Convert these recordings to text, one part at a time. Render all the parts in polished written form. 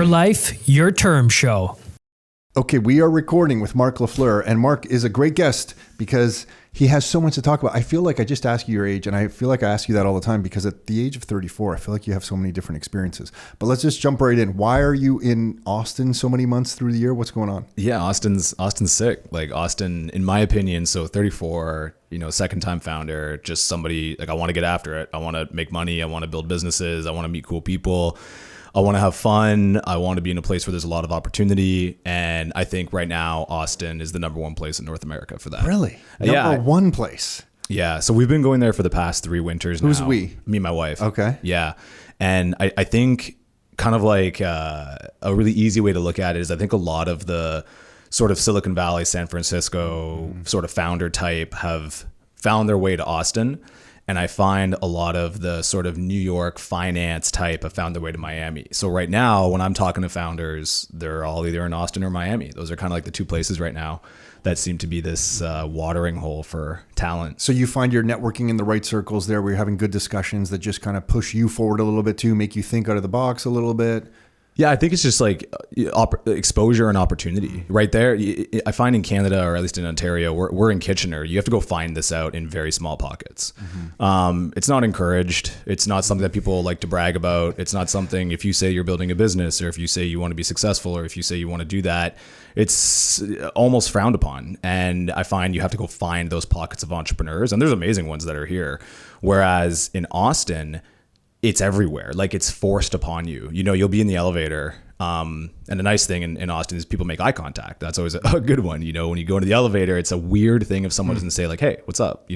Life, Your Term show. Okay, we are recording with Marc Lafleur, and Marc is a great guest because he has so much to talk about. I feel like I just asked you your age, and I feel like I ask you that all the time because at the age of 34, I feel like you have so many different experiences. But let's just jump right in. Why are you in Austin so many months through the year? What's going on? Yeah, Austin's sick. Like Austin, in my opinion, so 34, second time founder, just somebody like I want to get after it. I want to make money. I want to build businesses. I want to meet cool people. I want to have fun. I want to be in a place where there's a lot of opportunity. And I think right now, Austin is the number one place in North America for that. Really? Number one place? Yeah. So we've been going there for the past 3 winters now. Who's we? Me and my wife. Okay. Yeah. And I think kind of like a really easy way to look at it is I think a lot of the sort of Silicon Valley, San Francisco sort of founder type have found their way to Austin. And I find a lot of the sort of New York finance type have found their way to Miami. So right now, when I'm talking to founders, they're all either in Austin or Miami. Those are kind of like the two places right now that seem to be this watering hole for talent. So you find you're networking in the right circles there where you're having good discussions that just kind of push you forward a little bit too, make you think out of the box a little bit. Yeah, I think it's just like exposure and opportunity right there. I find in Canada, or at least in Ontario, we're in Kitchener. You have to go find this out in very small pockets. It's not encouraged. It's not something that people like to brag about. It's not something, if you say you're building a business or if you say you want to be successful or if you say you want to do that, it's almost frowned upon. And I find you have to go find those pockets of entrepreneurs. And there's amazing ones that are here. Whereas in Austin, it's everywhere. Like it's forced upon you. You'll be in the elevator. And the nice thing in Austin is people make eye contact. That's always a good one. When you go into the elevator, it's a weird thing if someone doesn't say like, hey, what's up?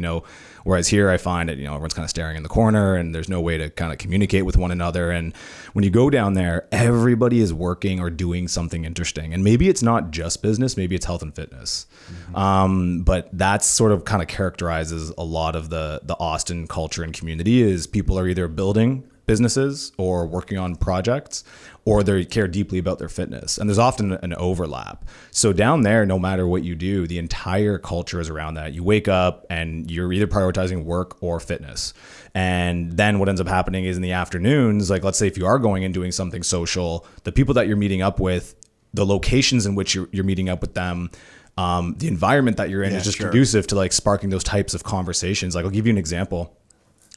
Whereas here I find that, everyone's kind of staring in the corner and there's no way to kind of communicate with one another. And when you go down there, everybody is working or doing something interesting. And maybe it's not just business, maybe it's health and fitness. But that's sort of kind of characterizes a lot of the Austin culture and community is people are either building businesses or working on projects, or they care deeply about their fitness. And there's often an overlap. So down there, no matter what you do, the entire culture is around that. You wake up and you're either prioritizing work or fitness. And then what ends up happening is in the afternoons, like let's say if you are going and doing something social, the people that you're meeting up with, the locations in which you're meeting up with them, the environment that you're in is just conducive to like sparking those types of conversations. Like I'll give you an example.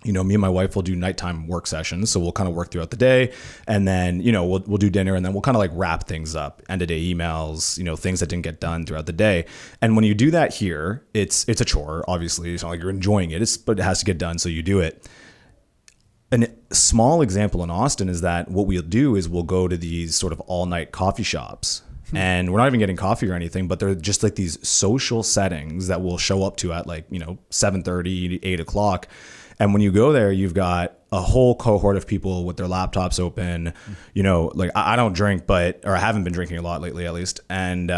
Me and my wife will do nighttime work sessions. So we'll kind of work throughout the day and then, we'll do dinner and then we'll kind of like wrap things up, end of day emails, things that didn't get done throughout the day. And when you do that here, it's a chore, obviously. It's not like you're enjoying it, but it has to get done. So you do it. A small example in Austin is that what we'll do is we'll go to these sort of all night coffee shops. And we're not even getting coffee or anything, but they're just like these social settings that we'll show up to at like, 7:30, 8 o'clock. And when you go there, you've got a whole cohort of people with their laptops open, like I don't drink, or I haven't been drinking a lot lately, at least. And,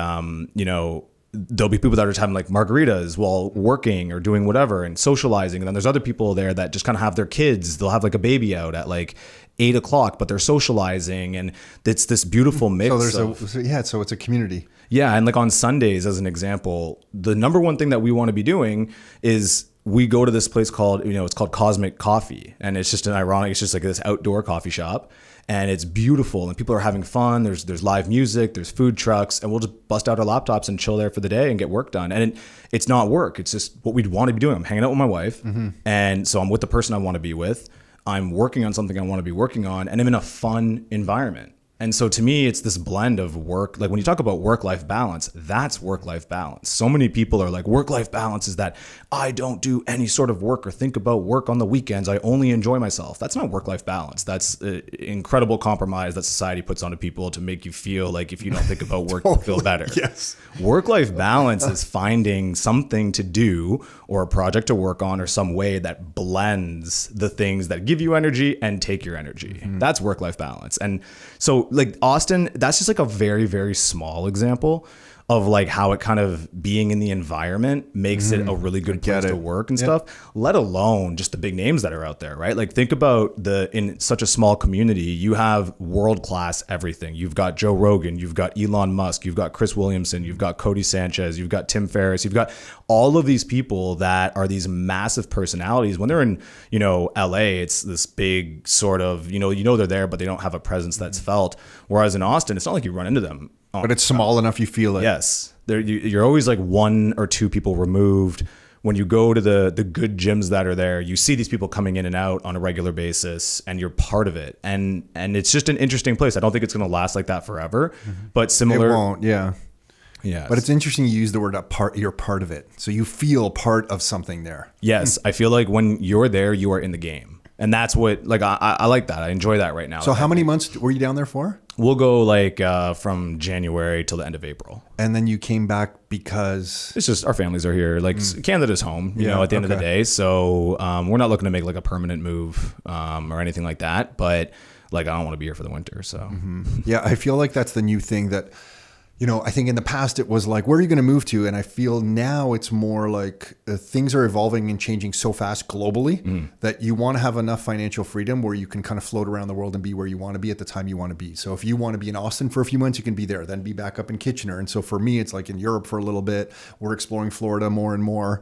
there'll be people that are just having like margaritas while working or doing whatever and socializing. And then there's other people there that just kind of have their kids. They'll have like a baby out at like 8 o'clock, but they're socializing. And it's this beautiful mix. So it's a community. Yeah. And like on Sundays, as an example, the number one thing that we want to be doing is we go to this place called, it's called Cosmic Coffee. And it's just it's just like this outdoor coffee shop. And it's beautiful and people are having fun. There's live music, there's food trucks, and we'll just bust out our laptops and chill there for the day and get work done. And it's not work. It's just what we'd want to be doing. I'm hanging out with my wife. And so I'm with the person I want to be with. I'm working on something I want to be working on, and I'm in a fun environment. And so to me, it's this blend of work. Like when you talk about work-life balance, that's work-life balance. So many people are like, work-life balance is that I don't do any sort of work or think about work on the weekends. I only enjoy myself. That's not work-life balance. That's an incredible compromise that society puts onto people to make you feel like if you don't think about work, you'll feel better. Yes. Work-life balance is finding something to do or a project to work on or some way that blends the things that give you energy and take your energy. That's work-life balance. And so like Austin, that's just like a very, very small example of like how it kind of being in the environment makes it a really good place to work and stuff, let alone just the big names that are out there, right? Like think about in such a small community, you have world-class everything. You've got Joe Rogan, you've got Elon Musk, you've got Chris Williamson, you've got Cody Sanchez, you've got Tim Ferriss, you've got all of these people that are these massive personalities. When they're in, LA, it's this big sort of, they're there, but they don't have a presence that's felt. Whereas in Austin, it's not like you run into them. But it's small enough you feel it. Yes. You're always like one or two people removed. When you go to the good gyms that are there, you see these people coming in and out on a regular basis, and you're part of it. And it's just an interesting place. I don't think it's going to last like that forever, but similar. It won't, yeah. Yeah. But it's interesting you use the word you're part of it. So you feel part of something there. Yes. I feel like when you're there, you are in the game. And that's what, like, I like that. I enjoy that right now. So how many months were you down there for? We'll go like from January till the end of April. And then you came back because? It's just our families are here. Like Canada's home, you know, at the end of the day. So we're not looking to make like a permanent move or anything like that. But like, I don't want to be here for the winter. So yeah, I feel like that's the new thing that, I think in the past it was like, where are you going to move to? And I feel now it's more like things are evolving and changing so fast globally that you want to have enough financial freedom where you can kind of float around the world and be where you want to be at the time you want to be. So if you want to be in Austin for a few months, you can be there, then be back up in Kitchener. And so for me, it's like in Europe for a little bit. We're exploring Florida more and more.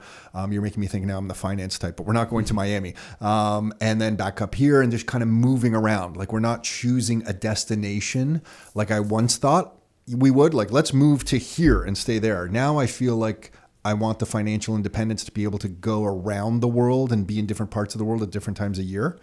You're making me think now I'm the finance type, but we're not going to Miami. And then back up here and just kind of moving around. Like we're not choosing a destination like I once thought we would. Like, let's move to here and stay there. Now I feel like I want the financial independence to be able to go around the world and be in different parts of the world at different times a year.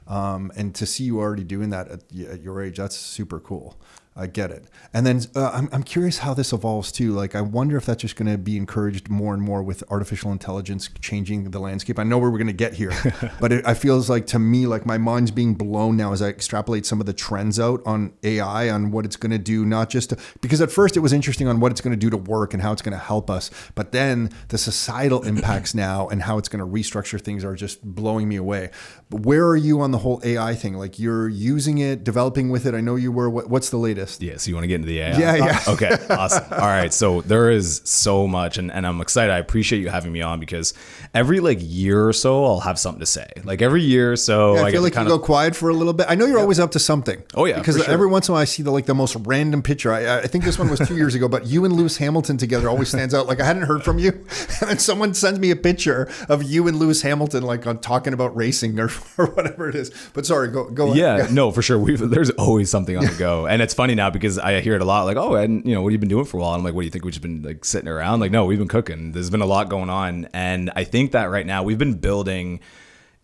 And to see you already doing that at your age, that's super cool. I get it. And then I'm curious how this evolves too. Like, I wonder if that's just going to be encouraged more and more with artificial intelligence changing the landscape. I know where we're going to get here, but it feels like to me, like my mind's being blown now as I extrapolate some of the trends out on AI, on what it's going to do, not just because at first it was interesting on what it's going to do to work and how it's going to help us. But then the societal impacts now and how it's going to restructure things are just blowing me away. But where are you on the whole AI thing? Like, you're using it, developing with it. I know you were. What's the latest? Yeah, so you want to get into the AI? Yeah. Okay, awesome. All right, so there is so much, and I'm excited. I appreciate you having me on because every like year or so, I'll have something to say. Like every year or so, I feel like you go quiet for a little bit. I know you're always up to something. Oh yeah, because every once in a while I see the most random picture. I think this one was 2 years ago, but you and Lewis Hamilton together always stands out. Like I hadn't heard from you, and then someone sends me a picture of you and Lewis Hamilton like on talking about racing or whatever it is. But sorry, go on. Yeah, no, for sure. There's always something on the go, and it's funny now because I hear it a lot. Like, oh, and what have you been doing for a while? And I'm like, what do you think? We've just been like sitting around? Like, no, we've been cooking. There's been a lot going on, and I think that right now we've been building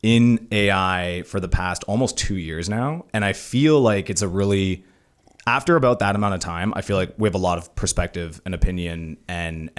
in AI for the past almost 2 years now, and I feel like it's a really after about that amount of time, I feel like we have a lot of perspective and opinion and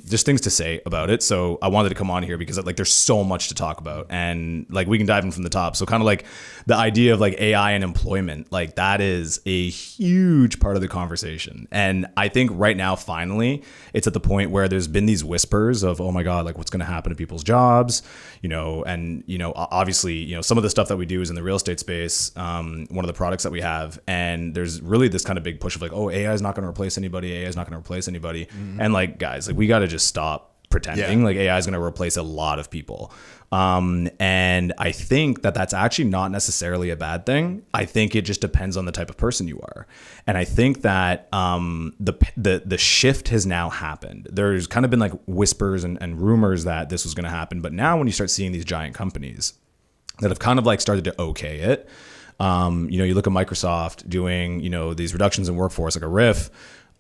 just things to say about it. So I wanted to come on here because like there's so much to talk about, and like we can dive in from the top. So kind of like the idea of like AI and employment, like that is a huge part of the conversation. And I think right now, finally, it's at the point where there's been these whispers of, oh my God, like what's going to happen to people's jobs, and obviously, some of the stuff that we do is in the real estate space, one of the products that we have, and there's really this kind of big push of like, oh, AI is not going to replace anybody. AI is not going to replace anybody. Mm-hmm. And like, guys, like we got to just stop pretending like AI is going to replace a lot of people. And I think that that's actually not necessarily a bad thing. I think it just depends on the type of person you are. And I think that the shift has now happened. There's kind of been like whispers and rumors that this was going to happen. But now when you start seeing these giant companies that have kind of like started to okay it, you look at Microsoft doing, these reductions in workforce, like a RIF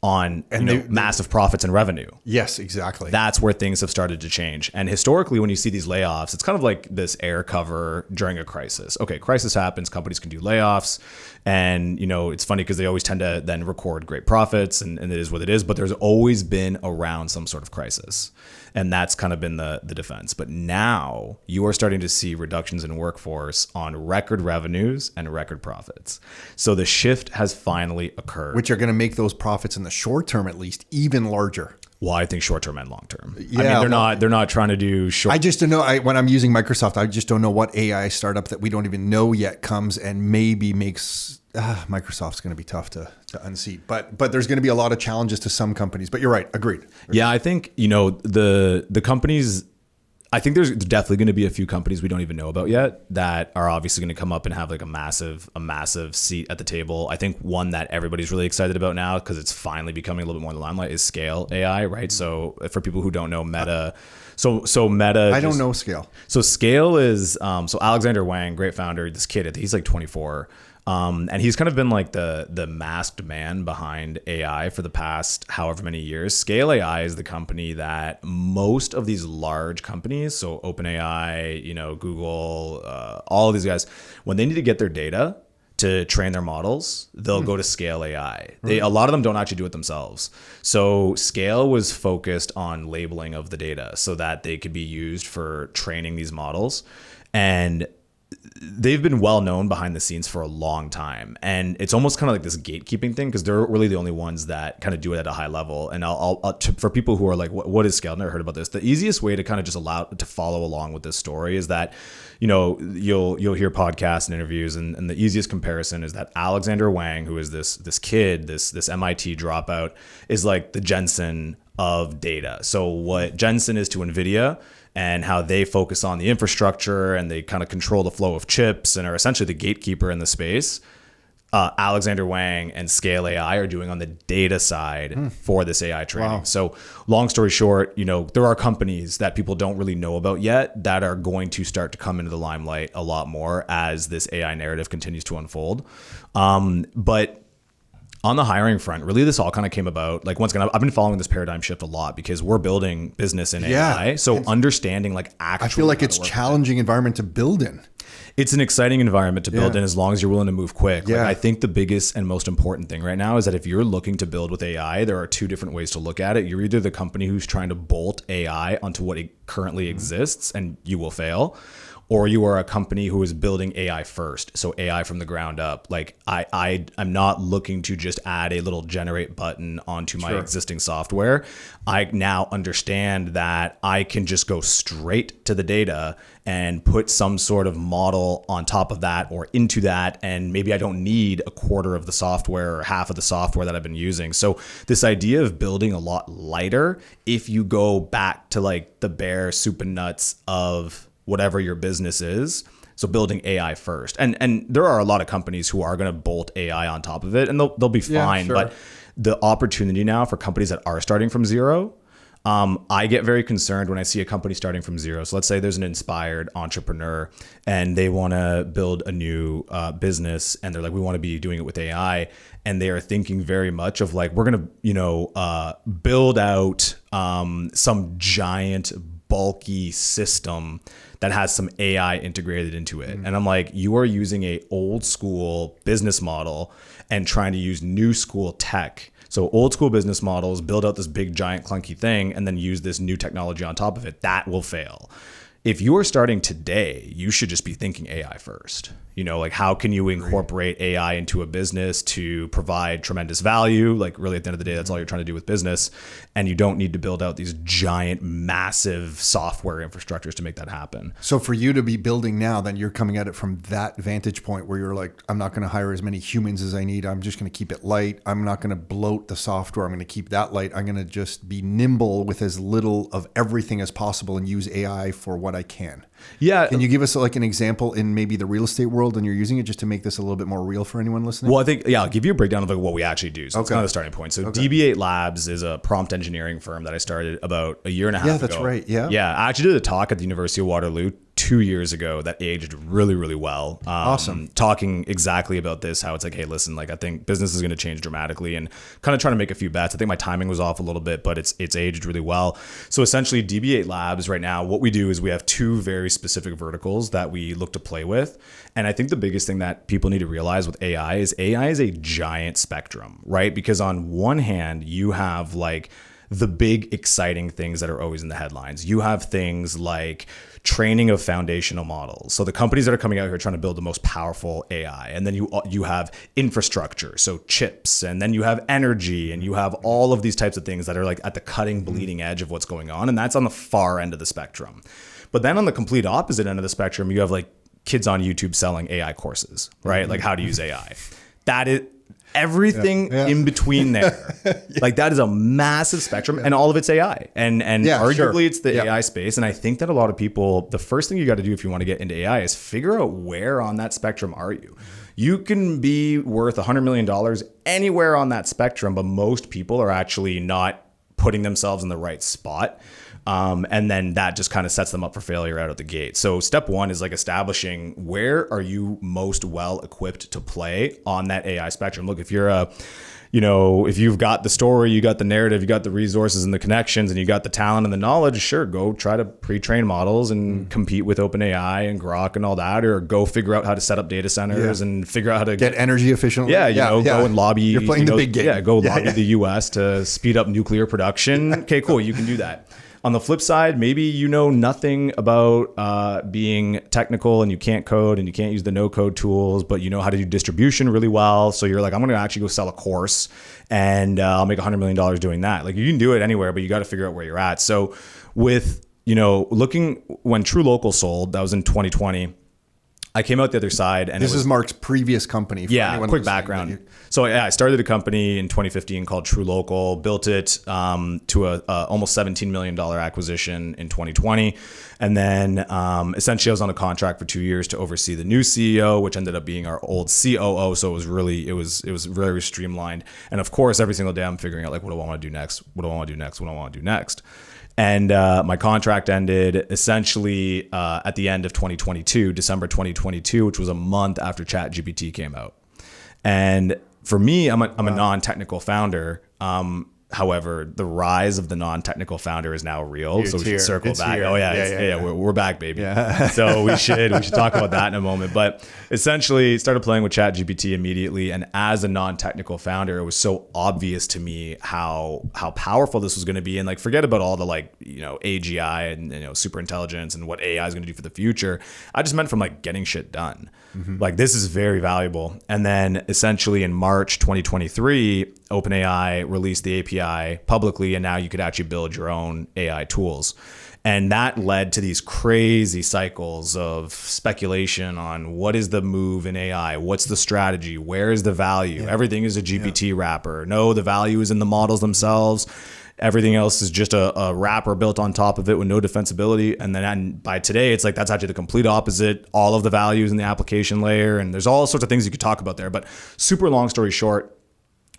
on massive profits and revenue. Yes, exactly. That's where things have started to change. And historically, when you see these layoffs, it's kind of like this air cover during a crisis. Okay, crisis happens, companies can do layoffs. And, it's funny because they always tend to then record great profits and it is what it is. But there's always been around some sort of crisis. And that's kind of been the defense. But now you are starting to see reductions in workforce on record revenues and record profits. So the shift has finally occurred. Which are going to make those profits in the short term, at least, even larger. Well, I think short term and long term. Yeah, they're not trying to do short. I just don't know. When I'm using Microsoft, I just don't know what AI startup that we don't even know yet comes and maybe makes Microsoft's going to be tough to unseat, but there's going to be a lot of challenges to some companies. But you're right, agreed. Yeah, I think the companies. I think there's definitely going to be a few companies we don't even know about yet that are obviously going to come up and have like a massive seat at the table. I think one that everybody's really excited about now because it's finally becoming a little bit more in the limelight is Scale AI, right? So for people who don't know, Meta. So Meta. I don't know Scale. So Scale is so Alexander Wang, great founder. This kid, he's like 24. And he's kind of been like the masked man behind AI for the past however many years. Scale AI is the company that most of these large companies, so OpenAI, Google, all of these guys, when they need to get their data to train their models, they'll go to Scale AI. A lot of them don't actually do it themselves. So Scale was focused on labeling of the data so that they could be used for training these models. And they've been well known behind the scenes for a long time, and it's almost kind of like this gatekeeping thing because they're really the only ones that kind of do it at a high level. And for people who are like, what is Scale? I've never heard about this. The easiest way to kind of just allow to follow along with this story is that, you'll hear podcasts and interviews, and the easiest comparison is that Alexander Wang, who is this kid, this MIT dropout, is like the Jensen of data. So what Jensen is to NVIDIA, and how they focus on the infrastructure and they kind of control the flow of chips and are essentially the gatekeeper in the space. Alexander Wang and Scale AI are doing on the data side for this AI training. Wow. So long story short, there are companies that people don't really know about yet that are going to start to come into the limelight a lot more as this AI narrative continues to unfold. But on the hiring front, really, this all kind of came about. Like, once again, I've been following this paradigm shift a lot because we're building business in AI. So understanding like actually, I feel like it's a challenging environment to build in. It's an exciting environment to build in as long as you're willing to move quick. Yeah. Like, I think the biggest and most important thing right now is that if you're looking to build with AI, there are two different ways to look at it. You're either the company who's trying to bolt AI onto what it currently exists, and you will fail. Or you are a company who is building AI first, so AI from the ground up. Like I'm not looking to just add a little generate button onto my existing software. I now understand that I can just go straight to the data and put some sort of model on top of that or into that, and maybe I don't need a quarter of the software or half of the software that I've been using. So this idea of building a lot lighter, if you go back to like the bare soup and nuts of whatever your business is. So building AI first. And there are a lot of companies who are going to bolt AI on top of it, and they'll be fine. Sure. But the opportunity now for companies that are starting from zero, I get very concerned when I see a company starting from zero. So let's say there's an inspired entrepreneur and they want to build a new business, and they're like, we want to be doing it with AI. And they are thinking very much of like, we're going to, build out some giant bulky system that has some AI integrated into it. And I'm like, you are using a old school business model and trying to use new school tech. So old school business models build out this big giant clunky thing and then use this new technology on top of it. That will fail. If you are starting today, you should just be thinking AI first. Like, how can you incorporate AI into a business to provide tremendous value? Like, really, at the end of the day, that's all you're trying to do with business. And you don't need to build out these giant, massive software infrastructures to make that happen. So for you to be building now, then you're coming at it from that vantage point where you're like, I'm not going to hire as many humans as I need. I'm just going to keep it light. I'm not going to bloat the software. I'm going to keep that light. I'm going to just be nimble with as little of everything as possible and use AI for what I can. Yeah. Can you give us like an example in maybe the real estate world, and you're using it just to make this a little bit more real for anyone listening? Well, I think, I'll give you a breakdown of like what we actually do. So it's kind of the starting point. So DB8 Labs is a prompt engineering firm that I started about a year and a half ago. Yeah, that's right. Yeah. Yeah. I actually did a talk at the University of Waterloo 2 years ago that aged really, really well. Awesome. Talking exactly about this, how it's like, hey, listen, like I think business is going to change dramatically, and kind of trying to make a few bets. I think my timing was off a little bit, but it's aged really well. So essentially DB8 Labs right now, what we do is we have two very specific verticals that we look to play with. And I think the biggest thing that people need to realize with AI is a giant spectrum, right? Because on one hand, you have like the big exciting things that are always in the headlines. You have things like training of foundational models. So the companies that are coming out here trying to build the most powerful AI. And then you have infrastructure, so chips, and then you have energy, and you have all of these types of things that are like at the cutting, bleeding edge of what's going on. And that's on the far end of the spectrum. But then on the complete opposite end of the spectrum, you have like kids on YouTube selling AI courses, right? Like how to use AI. That is everything in between there. Like that is a massive spectrum, and all of it's AI. And arguably it's the AI space. And I think that a lot of people, the first thing you got to do if you want to get into AI is figure out where on that spectrum are you. You can be worth $100 million anywhere on that spectrum, but most people are actually not putting themselves in the right spot. And then that just kind of sets them up for failure out of the gate. So step one is like establishing where are you most well equipped to play on that AI spectrum. Look, if you're if you've got the story, you got the narrative, you got the resources and the connections, and you got the talent and the knowledge, sure, go try to pre-train models and compete with OpenAI and Grok and all that, or go figure out how to set up data centers and figure out how to get energy efficiently. Go and lobby. You're playing the big game. Yeah, go lobby the US to speed up nuclear production. Okay, cool. You can do that. On the flip side, maybe you know nothing about being technical and you can't code and you can't use the no-code tools, but you know how to do distribution really well. So you're like, I'm going to actually go sell a course and I'll make $100 million doing that. Like you can do it anywhere, but you got to figure out where you're at. So with, looking when True Local sold, that was in 2020. I came out the other side, and this is Marc's previous company. Quick background. So I started a company in 2015 called True Local, built it to a almost $17 million acquisition in 2020. And then essentially I was on a contract for 2 years to oversee the new CEO, which ended up being our old COO. So it was very streamlined. And of course, every single day I'm figuring out like, what do I want to do next? What do I want to do next? What do I want to do next? And my contract ended essentially at the end of 2022, December 2022, which was a month after ChatGPT came out. And for me, I'm a non-technical founder. However, the rise of the non-technical founder is now real. So we should circle back. Here. Oh yeah, we're back, baby. Yeah. So we should talk about that in a moment. But essentially, started playing with ChatGPT immediately, and as a non-technical founder, it was so obvious to me how powerful this was going to be. And like, forget about all the AGI and super intelligence and what AI is going to do for the future. I just meant from like getting shit done. Mm-hmm. Like this is very valuable. And then essentially in March 2023, OpenAI released the API publicly, and now you could actually build your own AI tools. And that led to these crazy cycles of speculation on what is the move in AI, what's the strategy, where is the value? Everything is a GPT wrapper. No, the value is in the models themselves. Everything else is just a wrapper built on top of it with no defensibility. And then by today, it's like that's actually the complete opposite. All of the values in the application layer, and there's all sorts of things you could talk about there. But super long story short,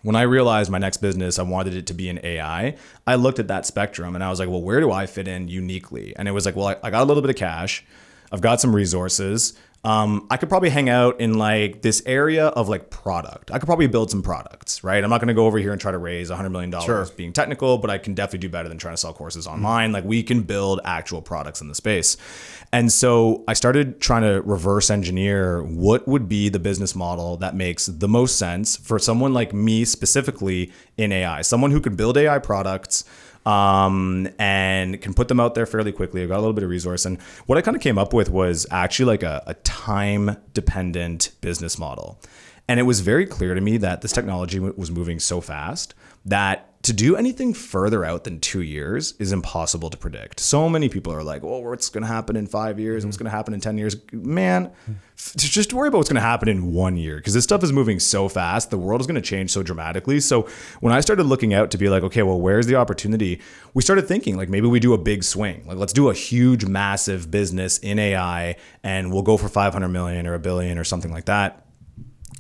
when I realized my next business, I wanted it to be in AI, I looked at that spectrum and I was like, well, where do I fit in uniquely? And it was like, well, I got a little bit of cash. I've got some resources. I could probably hang out in like this area of like product. I could probably build some products, right? I'm not going to go over here and try to raise $100 million being technical, but I can definitely do better than trying to sell courses online. Like we can build actual products in the space. And so I started trying to reverse engineer what would be the business model that makes the most sense for someone like me specifically in AI, someone who could build AI products and can put them out there fairly quickly. I've got a little bit of resource. And what I kind of came up with was actually like a time dependent business model. And it was very clear to me that this technology was moving so fast that to do anything further out than 2 years is impossible to predict. So many people are like, well, what's going to happen in 5 years? And what's going to happen in 10 years? Man, just worry about what's going to happen in 1 year, because this stuff is moving so fast. The world is going to change so dramatically. So when I started looking out to be like, okay, well, where's the opportunity? We started thinking like maybe we do a big swing. Like let's do a huge, massive business in AI and we'll go for 500 million or $1 billion or something like that.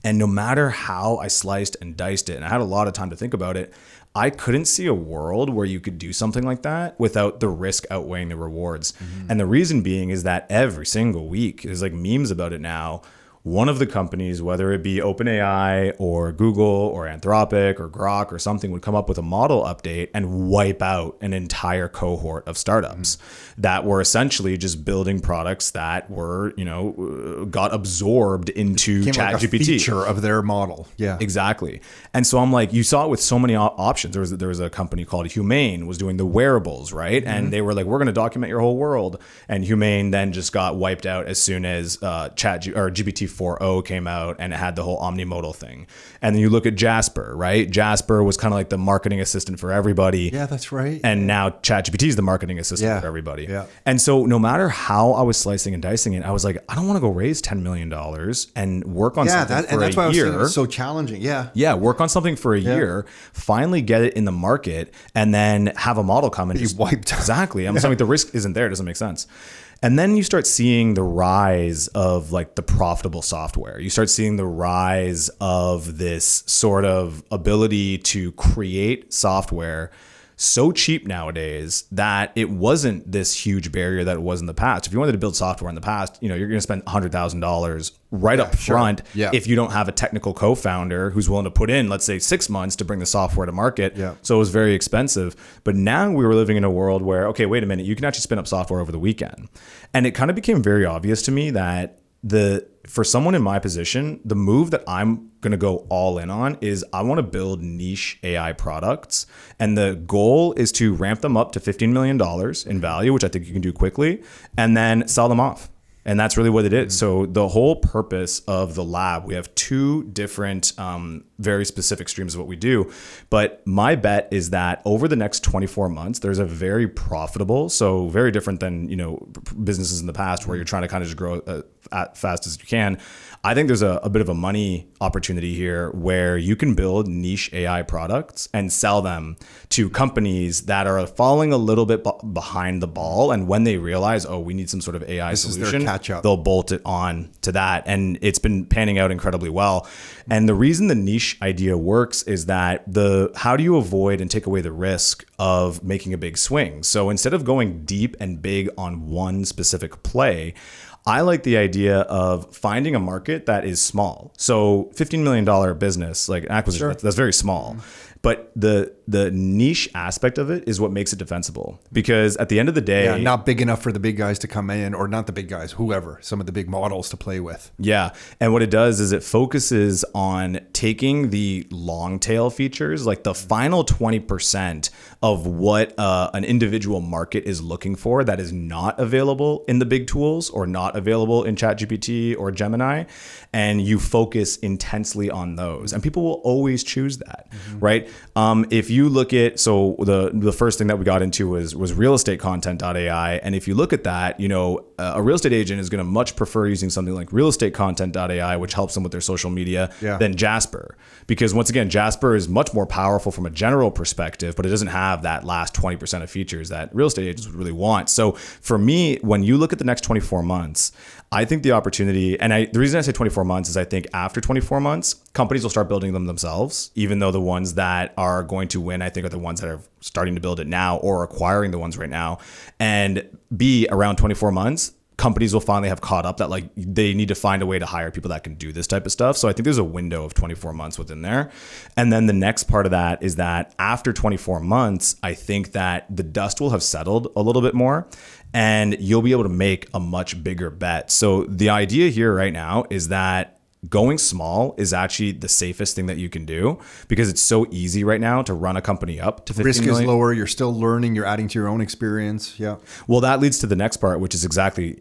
And no matter how I sliced and diced it, and I had a lot of time to think about it, I couldn't see a world where you could do something like that without the risk outweighing the rewards. Mm-hmm. And the reason being is that every single week, there's like memes about it now, one of the companies, whether it be OpenAI or Google or Anthropic or Grok or something, would come up with a model update and wipe out an entire cohort of startups that were essentially just building products that were, got absorbed into ChatGPT. Like a feature of their model. Yeah, exactly. And so I'm like, you saw it with so many options. There was a company called Humane was doing the wearables, right? Mm-hmm. And they were like, we're going to document your whole world. And Humane then just got wiped out as soon as GPT Industry 4.0 came out and it had the whole omnimodal thing. And then you look at Jasper, right? Jasper was kind of like the marketing assistant for everybody. Yeah, that's right. And now ChatGPT is the marketing assistant for everybody. Yeah. And so no matter how I was slicing and dicing it, I was like, I don't want to go raise $10 million and work on something for that's a why I was year. saying it's so challenging. Yeah. Yeah, work on something for a year, finally get it in the market, and then have a model come and Be wiped out. Exactly. I'm saying the risk isn't there. It doesn't make sense. And then you start seeing the rise of like the profitable software. You start seeing the rise of this sort of ability to create software so cheap nowadays that it wasn't this huge barrier that it was in the past. If you wanted to build software in the past, you're going to spend $100,000 right up front if you don't have a technical co-founder who's willing to put in, let's say, 6 months to bring the software to market. Yeah. So it was very expensive. But now we were living in a world where, okay, wait a minute, you can actually spin up software over the weekend. And it kind of became very obvious to me that for someone in my position, the move that I'm going to go all in on is I want to build niche AI products. And the goal is to ramp them up to $15 million in value, which I think you can do quickly, and then sell them off. And that's really what it is. So the whole purpose of the lab, we have two different, very specific streams of what we do. But my bet is that over the next 24 months, there's a very profitable, so very different than, businesses in the past where you're trying to kind of just grow as fast as you can. I think there's a bit of a money opportunity here where you can build niche AI products and sell them to companies that are falling a little bit behind the ball. And when they realize, oh, we need some sort of AI solution, they'll bolt it on to that. And it's been panning out incredibly well. And the reason the niche idea works is that how do you avoid and take away the risk of making a big swing? So instead of going deep and big on one specific play, I like the idea of finding a market that is small. So $15 million business, like acquisition, that's very small. But the niche aspect of it is what makes it defensible. Because at the end of the day... not big enough for the big guys to come in, or not the big guys, whoever, some of the big models to play with. Yeah. And what it does is it focuses on taking the long tail features, like the final 20% of what an individual market is looking for that is not available in the big tools or not available in ChatGPT or Gemini. And you focus intensely on those. And people will always choose that, right? If you look at, so the first thing that we got into was realestatecontent.ai. And if you look at that, a real estate agent is going to much prefer using something like realestatecontent.ai, which helps them with their social media, than Jasper. Because once again, Jasper is much more powerful from a general perspective, but it doesn't have that last 20% of features that real estate agents would really want. So for me, when you look at the next 24 months, I think the opportunity, and the reason I say 24 months is I think after 24 months, companies will start building them themselves, even though the ones that are going to win, I think, are the ones that are starting to build it now or acquiring the ones right now. And around 24 months, companies will finally have caught up that like they need to find a way to hire people that can do this type of stuff. So I think there's a window of 24 months within there. And then the next part of that is that after 24 months, I think that the dust will have settled a little bit more and you'll be able to make a much bigger bet. So the idea here right now is that going small is actually the safest thing that you can do because it's so easy right now to run a company up to 15 Risk million. is lower. You're still learning. You're adding to your own experience. Yeah. Well, that leads to the next part, which is exactly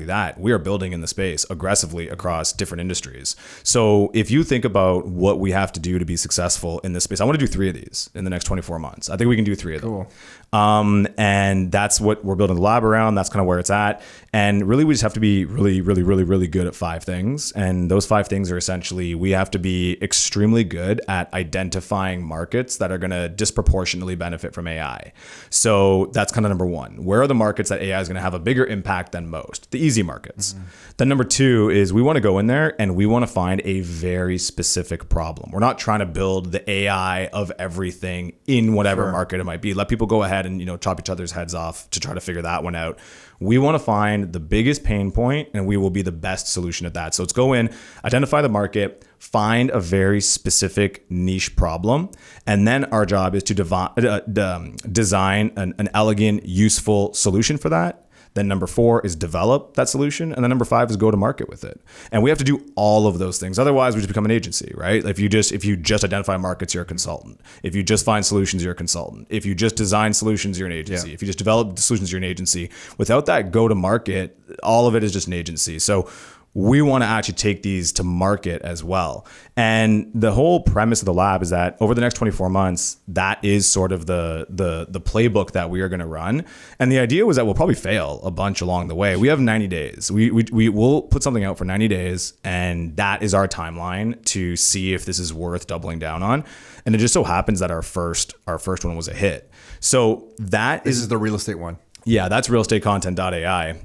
that. We are building in the space aggressively across different industries. So if you think about what we have to do to be successful in this space, I want to do 3 of these in the next 24 months. I think we can do 3 of them. And that's what we're building the lab around. That's kind of where it's at. And really, we just have to be really, really, really, really good at 5 things. And those 5 things are essentially, we have to be extremely good at identifying markets that are going to disproportionately benefit from AI. So that's kind of number 1. Where are the markets that AI is going to have a bigger impact than most? The easy markets. Then number 2 is we want to go in there and we want to find a very specific problem. We're not trying to build the AI of everything in whatever market it might be. Let people go ahead and, chop each other's heads off to try to figure that one out. We want to find the biggest pain point and we will be the best solution at that. So let's go in, identify the market, find a very specific niche problem. And then our job is to design an elegant, useful solution for that. Then number 4 is develop that solution. And then number 5 is go to market with it. And we have to do all of those things. Otherwise, we just become an agency, right? If you just identify markets, you're a consultant. If you just find solutions, you're a consultant. If you just design solutions, you're an agency. If you just develop solutions, you're an agency. Without that go to market, all of it is just an agency. So we want to actually take these to market as well. And the whole premise of the lab is that over the next 24 months, that is sort of the playbook that we are going to run. And the idea was that we'll probably fail a bunch along the way. We have 90 days. We will put something out for 90 days, and that is our timeline to see if this is worth doubling down on. And it just so happens that our first one was a hit. So this is the real estate one. Yeah, that's realestatecontent.ai.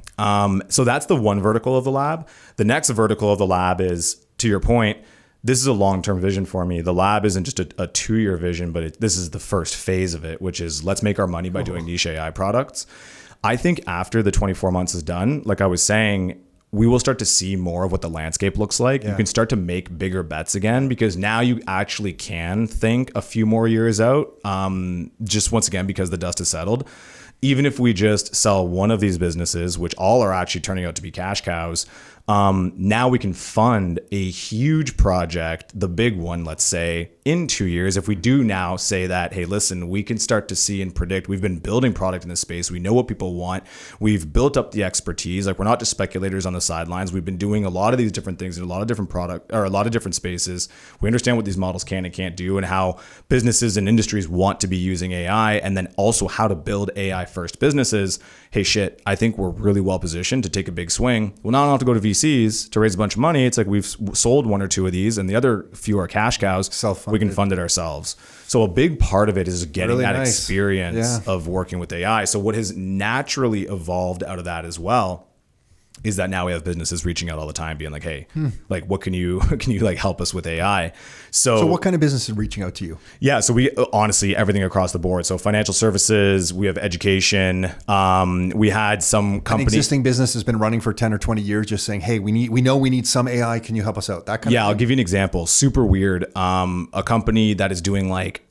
So that's the one vertical of the lab. The next vertical of the lab is, to your point, this is a long-term vision for me. The lab isn't just a 2-year vision, but this is the first phase of it, which is let's make our money by doing niche AI products. I think after the 24 months is done, like I was saying, we will start to see more of what the landscape looks like. Yeah. You can start to make bigger bets again, because now you actually can think a few more years out, just once again, because the dust has settled. Even if we just sell one of these businesses, which all are actually turning out to be cash cows, now we can fund a huge project, the big one, let's say, in 2 years. If we do now say that, hey, listen, we can start to see and predict, we've been building product in this space. We know what people want. We've built up the expertise. Like, we're not just speculators on the sidelines. We've been doing a lot of these different things in a lot of different a lot of different spaces. We understand what these models can and can't do, and how businesses and industries want to be using AI, and then also how to build AI first businesses. Hey, shit, I think we're really well positioned to take a big swing. Well, now I don't have to go to VCs to raise a bunch of money. It's like we've sold one or two of these, and the other few are cash cows. We can fund it ourselves. So a big part of it is getting really that experience of working with AI. So what has naturally evolved out of that as well is that now we have businesses reaching out all the time being like, hey, like, what can you like help us with AI? So what kind of business is reaching out to you? Yeah. So we honestly, everything across the board. So financial services, we have education. We had some company. An existing business has been running for 10 or 20 years, just saying, hey, we need some AI. Can you help us out? That kind of thing. I'll give you an example. Super weird. A company that is doing like,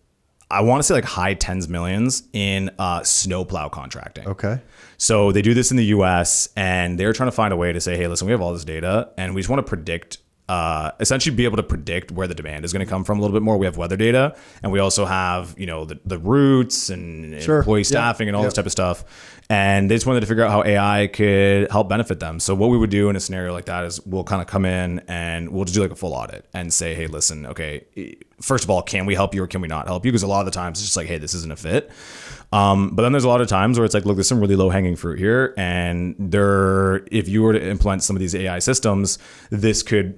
I want to say like high tens millions in snowplow contracting. Okay. So they do this in the US, and they're trying to find a way to say, hey, listen, we have all this data, and we just want to predict, essentially be able to predict where the demand is going to come from a little bit more. We have weather data, and we also have, the routes and employee staffing and all this type of stuff. And they just wanted to figure out how AI could help benefit them. So what we would do in a scenario like that is we'll kind of come in and we'll just do like a full audit and say, hey, listen, okay, first of all, can we help you or can we not help you? Because a lot of the times it's just like, hey, this isn't a fit. But then there's a lot of times where it's like, look, there's some really low hanging fruit here. And if you were to implement some of these AI systems, this could,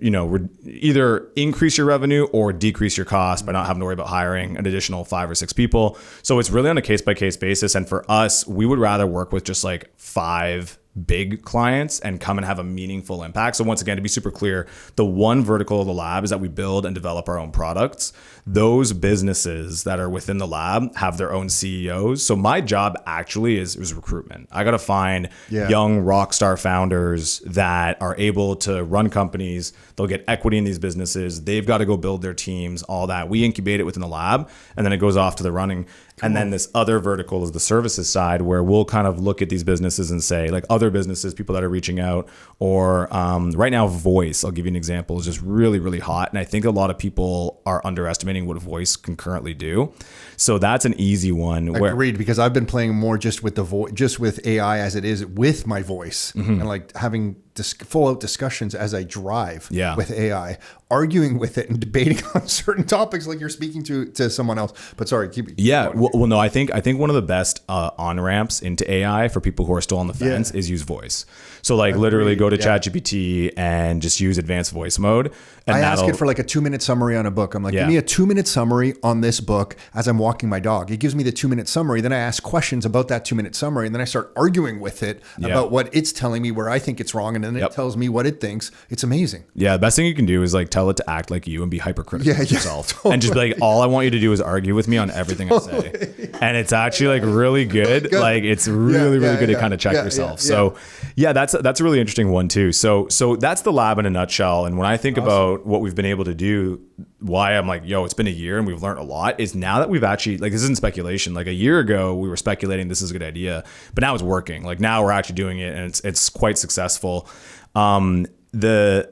either increase your revenue or decrease your cost by not having to worry about hiring an additional 5 or 6 people. So it's really on a case by case basis. And for us, we would rather work with just like 5 big clients and come and have a meaningful impact. So once again, to be super clear, the one vertical of the lab is that we build and develop our own products. Those businesses that are within the lab have their own CEOs. So my job actually is recruitment. I got to find young rock star founders that are able to run companies. They'll get equity in these businesses. They've got to go build their teams, all that. We incubate it within the lab, and then it goes off to the running. And then this other vertical is the services side, where we'll kind of look at these businesses and say, like, other businesses, people that are reaching out, or right now, voice, I'll give you an example, is just really, really hot. And I think a lot of people are underestimating what voice can currently do. So that's an easy one. Agreed, because I've been playing more just with just with AI as it is with my voice, and like having full out discussions as I drive with AI, arguing with it and debating on certain topics like you're speaking to someone else. But sorry, keep going. Well, no, I think one of the best on ramps into AI for people who are still on the fence is use voice. So like literally go to ChatGPT and just use advanced voice mode. And I ask it for like a 2-minute summary on a book. I'm like, give me a 2-minute summary on this book as I'm walking my dog. It gives me the 2-minute summary. Then I ask questions about that 2-minute summary, and then I start arguing with it about what it's telling me where I think it's wrong, and then it tells me what it thinks. It's amazing. Yeah, the best thing you can do is like tell it to act like you and be hypercritical of yourself. Totally. And just be like, all I want you to do is argue with me on everything I say. And it's actually like really good. Like it's really good to kind of check yourself. So that's a really interesting one too. So that's the lab in a nutshell. And when I think about what we've been able to do, why I'm like, it's been a year and we've learned a lot, is now that we've actually, like, this isn't speculation. Like a year ago we were speculating this is a good idea, but now it's working. Like now we're actually doing it, and it's quite successful. The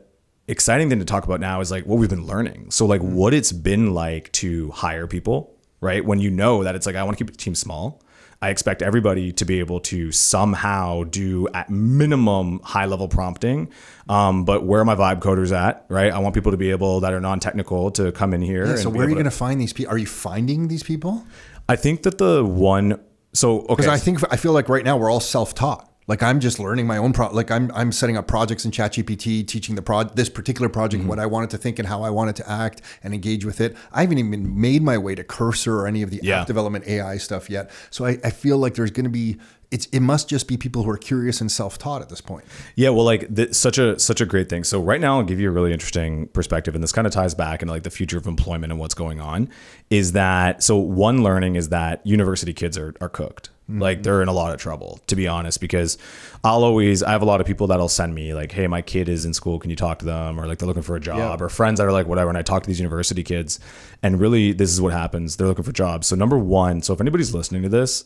exciting thing to talk about now is like what we've been learning. So like what it's been like to hire people, right? When you know that it's like, I want to keep the team small. I expect everybody to be able to somehow do at minimum high level prompting. But where are my vibe coders at, right? I want people to be able that are non-technical to come in here. Yeah, so where are you going to find these people? Are you finding these people? I think that because I feel like right now we're all self-taught. Like I'm just learning my own I'm setting up projects in ChatGPT, teaching this particular project what I want it to think and how I want it to act and engage with it. I haven't even made my way to Cursor or any of the app development AI stuff yet. So I feel like there's going to be it must just be people who are curious and self-taught at this point. Yeah, well, like such a great thing. So right now, I'll give you a really interesting perspective, and this kind of ties back into like the future of employment and what's going on. Is that so? One learning is that university kids are cooked. Like they're in a lot of trouble, to be honest, because I have a lot of people that'll send me like, hey, my kid is in school. Can you talk to them? Or like they're looking for a job, or friends that are like, whatever. And I talk to these university kids, and really this is what happens. They're looking for jobs. So number one, so if anybody's listening to this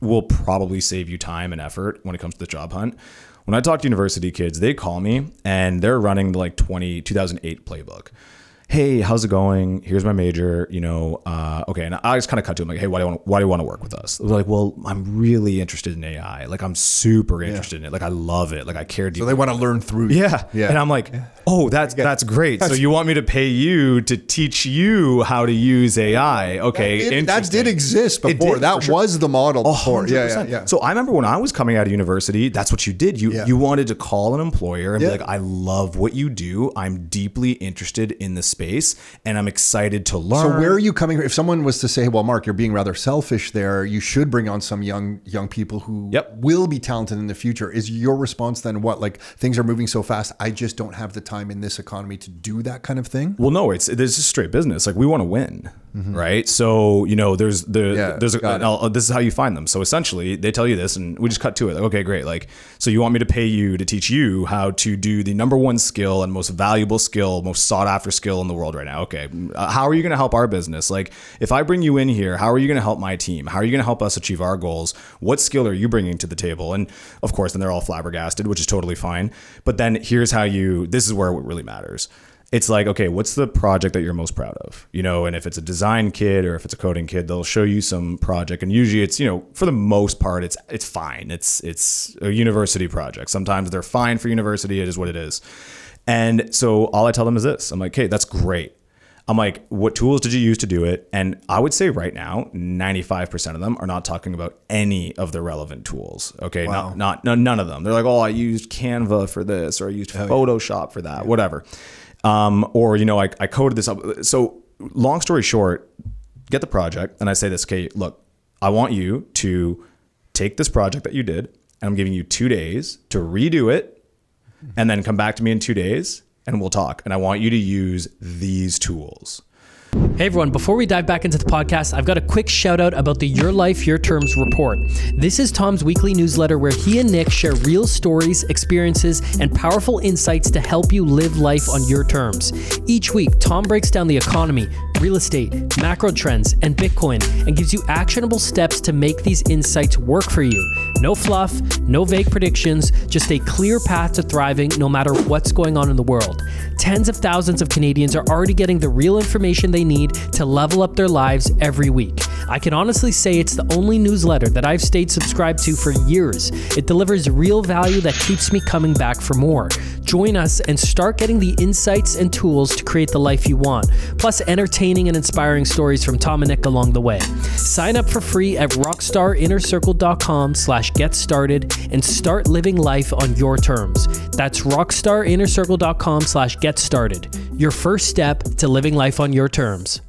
will probably save you time and effort when it comes to the job hunt. When I talk to university kids, they call me and they're running the like 2008 playbook. Hey, how's it going? Here's my major, okay. And I just kind of cut to them like, hey, why do you want to work with us? They're like, well, I'm really interested in AI. Like I'm super interested in it. Like I love it. Like I care deeply. So they want to learn through you. Yeah. And I'm like, oh, that's great. So you want me to pay you to teach you how to use AI? Okay. That did exist before. That was the model before. 100%. Yeah. So I remember when I was coming out of university, that's what you did. You wanted to call an employer and be like, I love what you do. I'm deeply interested in the space and I'm excited to learn. So where are you coming? If someone was to say, well, Mark, you're being rather selfish there, you should bring on some young people who will be talented in the future. Is your response then what? Like things are moving so fast, I just don't have the time in this economy to do that kind of thing? Well, no, there's just straight business. Like we want to win, right? So, this is how you find them. So essentially they tell you this and we just cut to it. Like, okay, great. Like, so you want me to pay you to teach you how to do the number one skill and most valuable skill, most sought after skill in the world right now. Okay. How are you going to help our business? Like if I bring you in here, how are you going to help my team? How are you going to help us achieve our goals? What skill are you bringing to the table? And of course, then they're all flabbergasted, which is totally fine. But then here's this is where it really matters. It's like, okay, what's the project that you're most proud of? And if it's a design kid or if it's a coding kid, they'll show you some project. And usually it's, for the most part, it's fine. It's a university project. Sometimes they're fine for university. It is what it is. And so all I tell them is this. I'm like, hey, that's great. I'm like, what tools did you use to do it? And I would say right now, 95% of them are not talking about any of the relevant tools. Okay. Wow. None of them. They're like, oh, I used Canva for this, or I used Photoshop for that, whatever. I coded this up. So long story short, get the project. And I say this, okay, look, I want you to take this project that you did and I'm giving you 2 days to redo it and then come back to me in 2 days and we'll talk. And I want you to use these tools. Hey everyone, before we dive back into the podcast, I've got a quick shout out about the Your Life, Your Terms report. This is Tom's weekly newsletter where he and Nick share real stories, experiences, and powerful insights to help you live life on your terms. Each week, Tom breaks down the economy, real estate, macro trends, and Bitcoin, and gives you actionable steps to make these insights work for you. No fluff, no vague predictions, just a clear path to thriving no matter what's going on in the world. Tens of thousands of Canadians are already getting the real information they need to level up their lives every week. I can honestly say it's the only newsletter that I've stayed subscribed to for years. It delivers real value that keeps me coming back for more. Join us and start getting the insights and tools to create the life you want, plus entertaining and inspiring stories from Tom and Nick along the way. Sign up for free at rockstarinnercircle.com/get started and start living life on your terms. That's rockstarinnercircle.com/get started. Your first step to living life on your terms.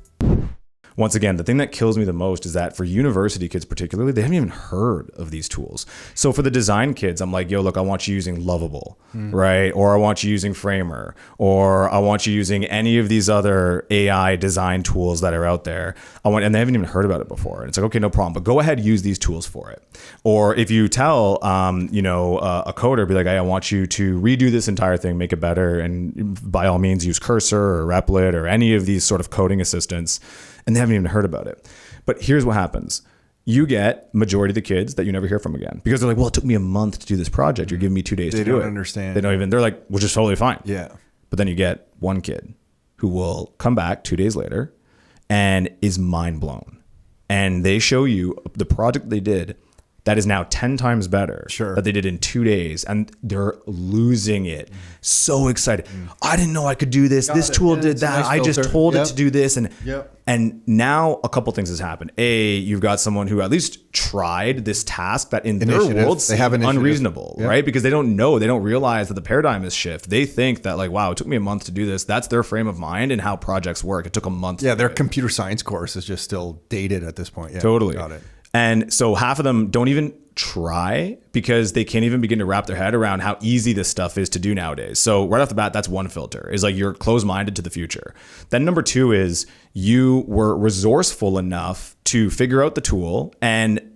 Once again, the thing that kills me the most is that for university kids particularly, they haven't even heard of these tools. So for the design kids, I'm like, yo, look, I want you using Lovable, right? Or I want you using Framer, or I want you using any of these other AI design tools that are out there. And they haven't even heard about it before. And it's like, okay, no problem, but go ahead, use these tools for it. Or if you tell, a coder, be like, hey, I want you to redo this entire thing, make it better. And by all means, use Cursor or Replit or any of these sort of coding assistants. And they haven't even heard about it. But here's what happens. You get majority of the kids that you never hear from again because they're like, well, it took me a month to do this project. You're giving me 2 days to do it. They don't understand. They're like, which is totally fine. Yeah. But then you get one kid who will come back 2 days later and is mind blown and they show you the project they did that is now 10 times better Sure. that they did in 2 days, and they're losing it. So excited. I didn't know I could do this. This tool did that. I just told it to do this. And now a couple things has happened. A, you've got someone who at least tried this task that in their worlds they have unreasonable, right? Because they don't know, they don't realize that the paradigm is shift. They think that like, wow, it took me a month to do this. That's their frame of mind and how projects work. It took a month. Yeah, their computer science course is just still dated at this point. Yeah, totally. Got it. And so half of them don't even try because they can't even begin to wrap their head around how easy this stuff is to do nowadays. So right off the bat, that's one filter, is like you're closed-minded to the future. Then number two is you were resourceful enough to figure out the tool and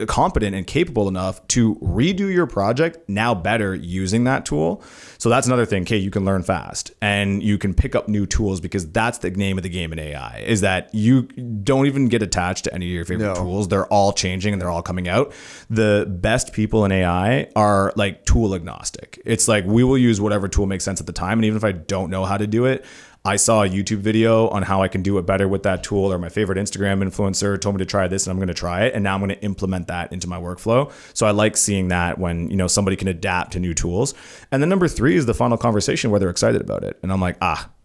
competent and capable enough to redo your project now better using that tool. So that's another thing. Okay, you can learn fast and you can pick up new tools, because that's the name of the game in AI, is that you don't even get attached to any of your favorite tools. They're all changing and they're all coming out. The best people in AI are like tool agnostic. It's like, we will use whatever tool makes sense at the time. And even if I don't know how to do it, I saw a YouTube video on how I can do it better with that tool, or my favorite Instagram influencer told me to try this and I'm going to try it. And now I'm going to implement that into my workflow. So I like seeing that when, you know, somebody can adapt to new tools. And then number three is the final conversation where they're excited about it. And I'm like,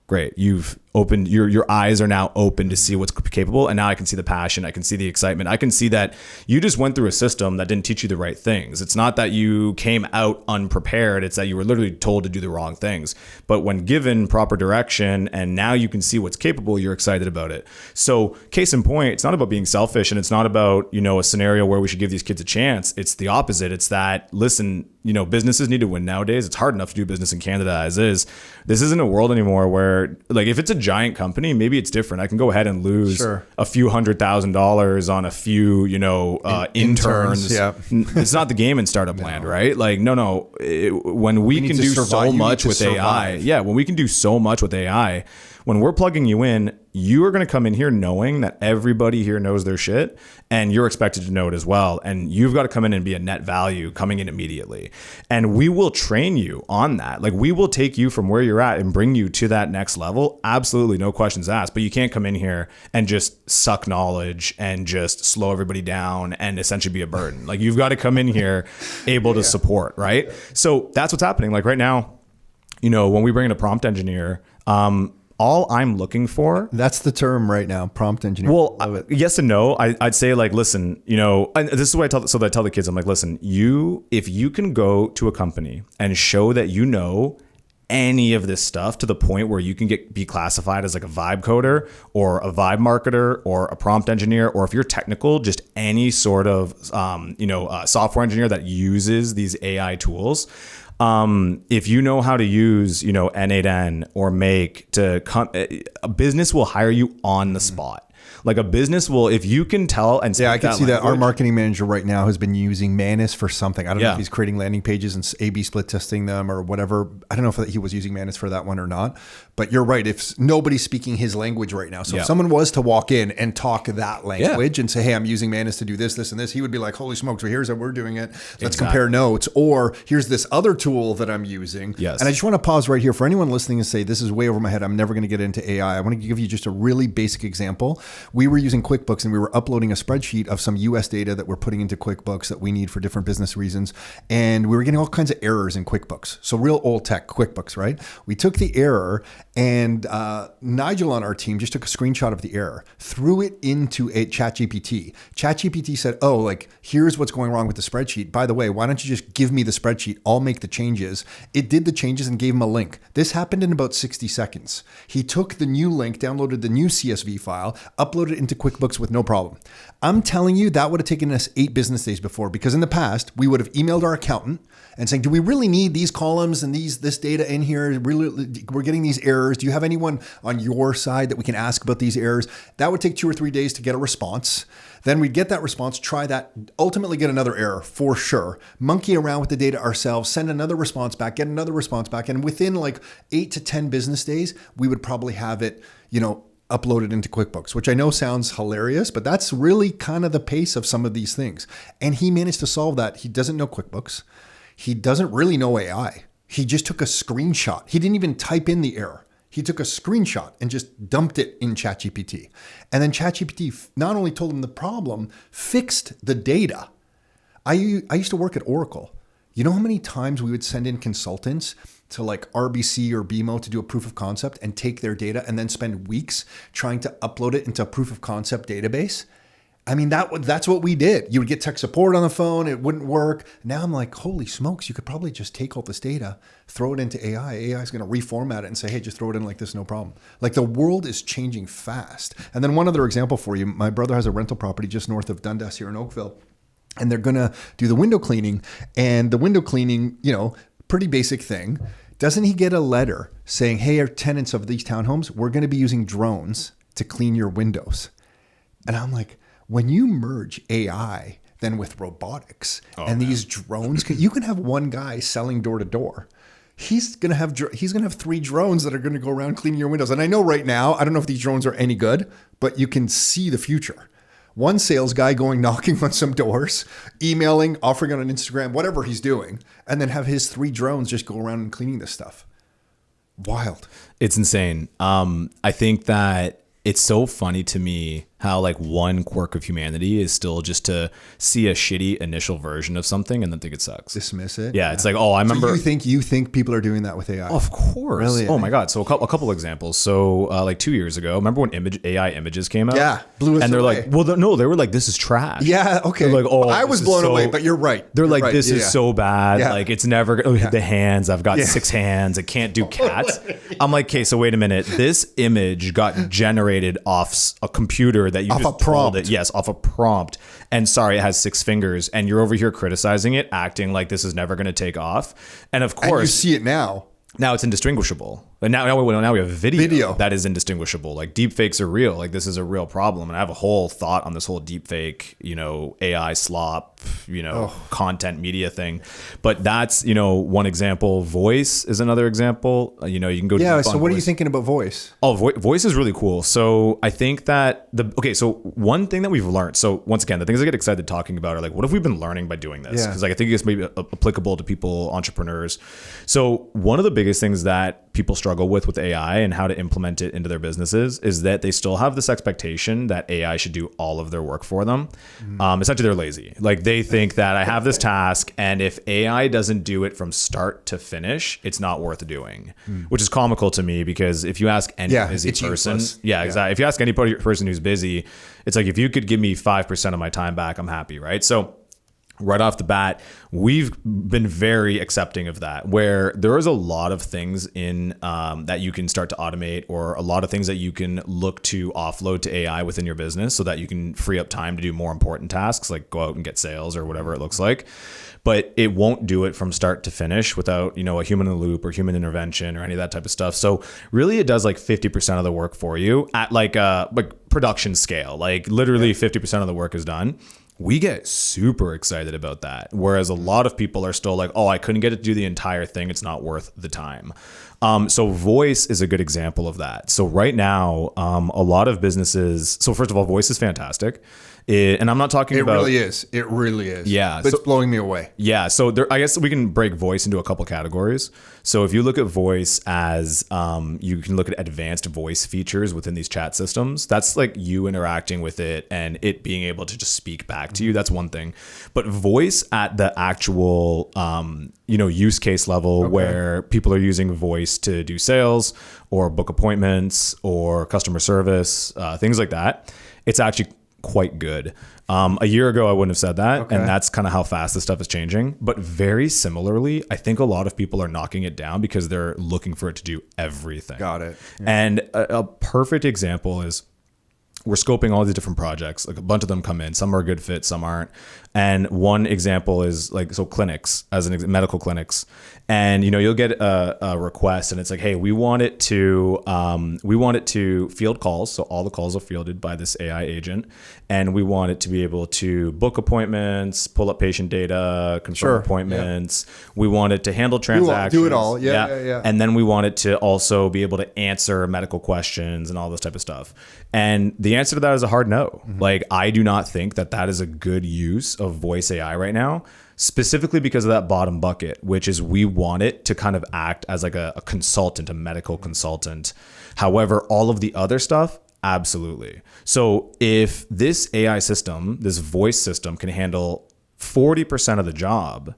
great. You've opened your eyes are now open to see what's capable. And now I can see the passion. I can see the excitement. I can see that you just went through a system that didn't teach you the right things. It's not that you came out unprepared. It's that you were literally told to do the wrong things. But when given proper direction and now you can see what's capable, you're excited about it. So case in point, it's not about being selfish, and it's not about, you know, a scenario where we should give these kids a chance. It's the opposite. It's that, listen, you know, businesses need to win nowadays. It's hard enough to do business in Canada as is. This isn't a world anymore where, like, if it's a giant company, maybe it's different. I can go ahead and lose a few $100,000 on a few, you know, interns. Yeah. It's not the game in startup land, right? Like, no. When we can do so much with AI, when we can do so much with AI, when we're plugging you in, you are going to come in here knowing that everybody here knows their shit, and you're expected to know it as well. And you've got to come in and be a net value coming in immediately. And we will train you on that. Like, we will take you from where you're at and bring you to that next level. Absolutely, no questions asked. But you can't come in here and just suck knowledge and just slow everybody down and essentially be a burden. Like, you've got to come in here able to support, right? So that's what's happening. Like right now, you know, when we bring in a prompt engineer, all I'm looking for. That's the term right now, prompt engineer. Well, yes and no. I'd say, like, listen, you know, and this is what I tell the kids. I'm like, listen, if you can go to a company and show that you know any of this stuff to the point where you can be classified as like a vibe coder or a vibe marketer or a prompt engineer, or if you're technical, just any sort of, software engineer that uses these AI tools. If you know how to use, you know, N8N or Make to come, a business will hire you on the spot. Like a business will, if you can tell and I can see that our marketing manager right now has been using Manus for something. I don't know if he's creating landing pages and A/B split testing them or whatever. I don't know if he was using Manus for that one or not. But you're right. If nobody's speaking his language right now, so if someone was to walk in and talk that language and say, "Hey, I'm using Manus to do this, this, and this," he would be like, "Holy smokes! Well, here's how we're doing it. Let's compare notes." Or here's this other tool that I'm using. Yes. And I just want to pause right here for anyone listening and say, "This is way over my head. I'm never going to get into AI." I want to give you just a really basic example. We were using QuickBooks and we were uploading a spreadsheet of some US data that we're putting into QuickBooks that we need for different business reasons. And we were getting all kinds of errors in QuickBooks. So real old tech QuickBooks, right? We took the error and Nigel on our team just took a screenshot of the error, threw it into a ChatGPT. ChatGPT said, "Oh, like, here's what's going wrong with the spreadsheet. By the way, why don't you just give me the spreadsheet? I'll make the changes." It did the changes and gave him a link. This happened in about 60 seconds. He took the new link, downloaded the new CSV file, uploaded it into QuickBooks with no problem. I'm telling you, that would have taken us 8 business days before, because in the past, we would have emailed our accountant and saying, "Do we really need these columns and this data in here? Really, we're getting these errors. Do you have anyone on your side that we can ask about these errors?" That would take 2 or 3 days to get a response. Then we'd get that response, try that, ultimately get another error for sure, monkey around with the data ourselves, send another response back, get another response back. And within like 8 to 10 business days, we would probably have it, uploaded into QuickBooks, which I know sounds hilarious, but that's really kind of the pace of some of these things. And he managed to solve that. He doesn't know QuickBooks. He doesn't really know AI. He just took a screenshot. He didn't even type in the error. He took a screenshot and just dumped it in ChatGPT. And then ChatGPT not only told him the problem, fixed the data. I used to work at Oracle. You know how many times we would send in consultants to like RBC or BMO to do a proof of concept and take their data and then spend weeks trying to upload it into a proof of concept database? I mean, that's what we did. You would get tech support on the phone. It wouldn't work. Now I'm like, holy smokes, you could probably just take all this data, throw it into AI. AI is going to reformat it and say, hey, just throw it in like this, no problem. Like the world is changing fast. And then one other example for you. My brother has a rental property just north of Dundas here in Oakville. And they're going to do the window cleaning. And the window cleaning, pretty basic thing. Doesn't he get a letter saying, hey, our tenants of these townhomes, we're going to be using drones to clean your windows? And I'm like, when you merge AI then with robotics these drones, you can have one guy selling door to door. He's gonna have 3 drones that are gonna go around cleaning your windows. And I know right now, I don't know if these drones are any good, but you can see the future. One sales guy going knocking on some doors, emailing, offering on Instagram, whatever he's doing, and then have his 3 drones just go around and cleaning this stuff. Wild. It's insane. I think that it's so funny to me how like one quirk of humanity is still just to see a shitty initial version of something and then think it sucks. Dismiss it. Yeah, it's like, oh, I remember. So you think people are doing that with AI? Of course. Really? Oh my God. So a couple examples. So like 2 years ago, remember when AI images came out? Yeah, blew us and they're away. like, well, no, they were like, this is trash. Yeah, okay. They're like, oh, I was blown away, but you're right. They're You're like, right. this is so bad. Yeah. Like it's never the hands. I've got 6 hands. I can't do cats. I'm like, okay, so wait a minute. This image got generated off a computer that you Off just a prompt. told it. Yes, off a prompt. And sorry, it has 6 fingers. And you're over here criticizing it, acting like this is never going to take off. And of course, and you see it now. Now it's indistinguishable. But now we have video that is indistinguishable. Like deep fakes are real. Like this is a real problem. And I have a whole thought on this whole deep fake, AI slop, content media thing. But that's, one example. Voice is another example. You can go. Yeah. So what are you thinking about voice? Oh, voice is really cool. So I think that so one thing that we've learned. So once again, the things I get excited talking about are like, what have we been learning by doing this? Because I think it's maybe applicable to people, entrepreneurs. So one of the biggest things that people struggle with AI and how to implement it into their businesses is that they still have this expectation that AI should do all of their work for them. Essentially, they're lazy. Like they think that I have this task, and if AI doesn't do it from start to finish, it's not worth doing. Which is comical to me because if you ask any busy person, exactly. If you ask any person who's busy, it's like if you could give me 5% of my time back, I'm happy, right? So right off the bat, we've been very accepting of that, where there is a lot of things in that you can start to automate, or a lot of things that you can look to offload to AI within your business so that you can free up time to do more important tasks, like go out and get sales or whatever it looks like. But it won't do it from start to finish without, a human in the loop or human intervention or any of that type of stuff. So really it does like 50% of the work for you at like production scale, like literally 50% of the work is done. We get super excited about that. Whereas a lot of people are still like, oh, I couldn't get it to do the entire thing. It's not worth the time. So voice is a good example of that. So right now, a lot of businesses, so first of all, voice is fantastic. And I'm not talking about... It really is. Yeah. But it's blowing me away. Yeah. So I guess we can break voice into a couple categories. So if you look at voice as, you can look at advanced voice features within these chat systems. That's like you interacting with it and it being able to just speak back to you. That's one thing. But voice at the actual, use case level where people are using voice to do sales or book appointments or customer service, things like that. It's actually quite good. A year ago, I wouldn't have said that. And that's kind of how fast this stuff is changing. But very similarly, I think a lot of people are knocking it down because they're looking for it to do everything. Got it. Yeah. And a perfect example is we're scoping all these different projects. Like a bunch of them come in. Some are a good fit, some aren't. And one example is like, so clinics, medical clinics. And, you'll get a request and it's like, hey, we want it to field calls. So all the calls are fielded by this AI agent. And we want it to be able to book appointments, pull up patient data, confirm appointments. Yeah. We want it to handle transactions. Do it all. Yeah. And then we want it to also be able to answer medical questions and all this type of stuff. And the The answer to that is a hard no. Like, I do not think that that is a good use of voice AI right now, specifically because of that bottom bucket, which is we want it to kind of act as like a consultant, a medical consultant. However, all of the other stuff, absolutely. So if this AI system, this voice system can handle 40% of the job,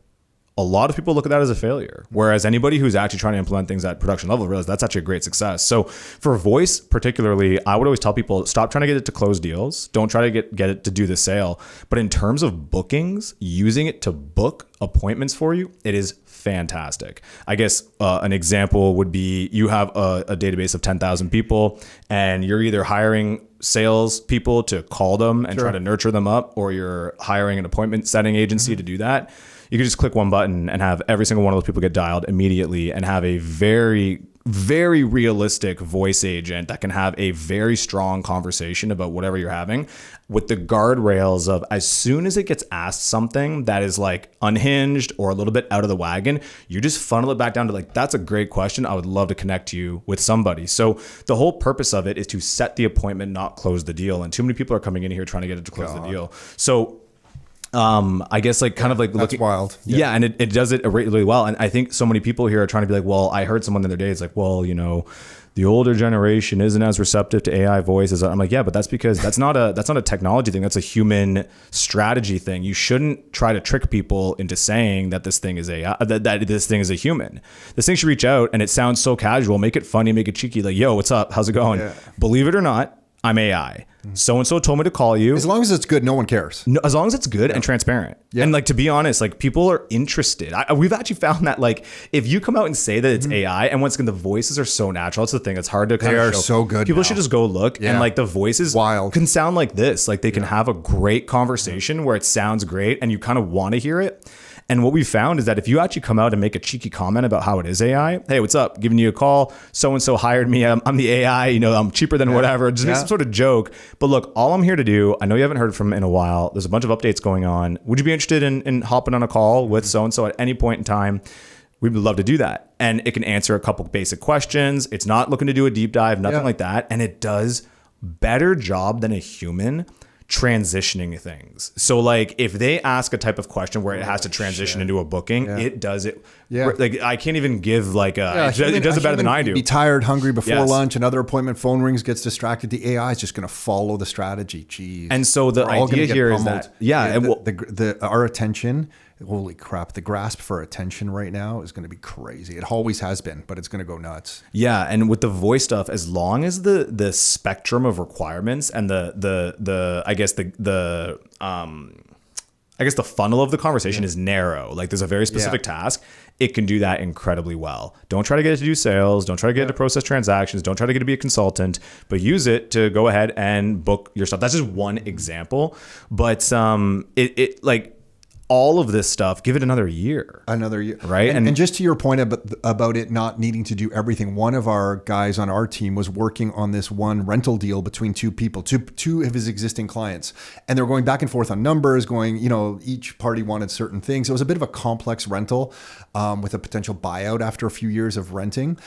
a lot of people look at that as a failure. Whereas anybody who's actually trying to implement things at production level realize that's actually a great success. So for voice particularly, I would always tell people, stop trying to get it to close deals. Don't try to get it to do the sale. But in terms of bookings, using it to book appointments for you, it is fantastic. I guess an example would be you have a database of 10,000 people and you're either hiring sales people to call them and try to nurture them up, or you're hiring an appointment setting agency to do that. You can just click one button and have every single one of those people get dialed immediately and have a very, very realistic voice agent that can have a very strong conversation about whatever you're having, with the guardrails of as soon as it gets asked something that is like unhinged or a little bit out of the wagon, you just funnel it back down to like, that's a great question. I would love to connect you with somebody. So the whole purpose of it is to set the appointment, not close the deal. And too many people are coming in here trying to get it to close the deal. So I guess like kind of like that's looking wild. Yeah. And it does it really well. And I think so many people here are trying to be like, well, I heard someone the other day, it's like, well, you know, the older generation isn't as receptive to AI voices. I'm like, yeah, but that's because that's not a technology thing. That's a human strategy thing. You shouldn't try to trick people into saying that this thing is AI, that this thing is a human. This thing should reach out and it sounds so casual, make it funny, make it cheeky. Like, yo, what's up? How's it going? Yeah. Believe it or not, I'm AI. So-and-so told me to call you. As long as it's good, no one cares. No, as long as it's good and transparent. Yeah. And like, to be honest, like people are interested. We've actually found that like, if you come out and say that it's AI, and once again, the voices are so natural. It's the thing. It's hard to kind of show. They are so good. People should just go look and like the voices can sound like this. Like they can have a great conversation where it sounds great and you kind of want to hear it. And what we found is that if you actually come out and make a cheeky comment about how it is AI, hey, what's up? Giving you a call. So-and-so hired me. I'm the AI, you know, I'm cheaper than whatever. Just make some sort of joke. But look, all I'm here to do, I know you haven't heard from him in a while. There's a bunch of updates going on. Would you be interested in hopping on a call with so-and-so at any point in time? We would love to do that. And it can answer a couple basic questions. It's not looking to do a deep dive, nothing like that. And it does better job than a human transitioning things. So like if they ask a type of question where it has to transition into a booking, it does it. Like I can't even give like it does it better than I do. Be tired, hungry before lunch, another appointment, phone rings, gets distracted. The AI is just going to follow the strategy. Jeez. And so the idea here is that our attention, holy crap, the grasp for attention right now is going to be crazy. It always has been, but it's going to go nuts. Yeah, and with the voice stuff, as long as the spectrum of requirements and the funnel of the conversation is narrow, like there's a very specific task, it can do that incredibly well. Don't try to get it to do sales. Don't try to get it to process transactions. Don't try to get it to be a consultant, but use it to go ahead and book your stuff. That's just one example, but it like all of this stuff, give it another year. Right? And just to your point about it not needing to do everything, one of our guys on our team was working on this one rental deal between two people, two of his existing clients. And they were going back and forth on numbers, each party wanted certain things. It was a bit of a complex rental with a potential buyout after a few years of renting.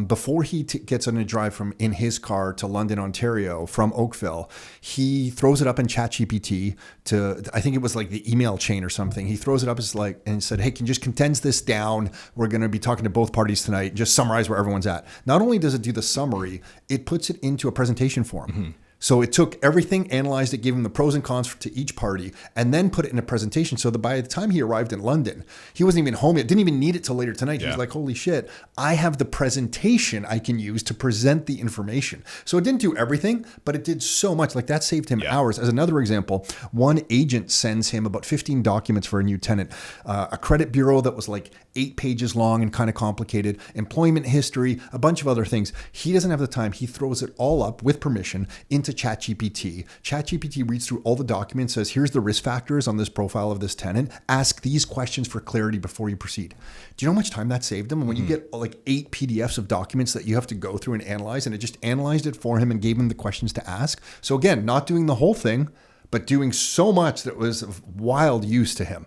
Before he gets on a drive in his car to London, Ontario from Oakville, he throws it up in ChatGPT to, I think it was like the email chain or something. He throws it up and said, hey, can you just condense this down? We're going to be talking to both parties tonight. Just summarize where everyone's at. Not only does it do the summary, it puts it into a presentation form. Mm-hmm. So it took everything, analyzed it, gave him the pros and cons to each party, and then put it in a presentation. So that by the time he arrived in London, he wasn't even home yet, didn't even need it till later tonight. Yeah. He was like, holy shit, I have the presentation I can use to present the information. So it didn't do everything, but it did so much. Like that saved him hours. As another example, one agent sends him about 15 documents for a new tenant, a credit bureau that was like 8 pages long and kind of complicated, employment history, a bunch of other things. He doesn't have the time. He throws it all up with permission into ChatGPT. ChatGPT reads through all the documents, says, here's the risk factors on this profile of this tenant. Ask these questions for clarity before you proceed. Do you know how much time that saved him? And when you get like 8 PDFs of documents that you have to go through and analyze, and it just analyzed it for him and gave him the questions to ask. So again, not doing the whole thing, but doing so much that was of wild use to him.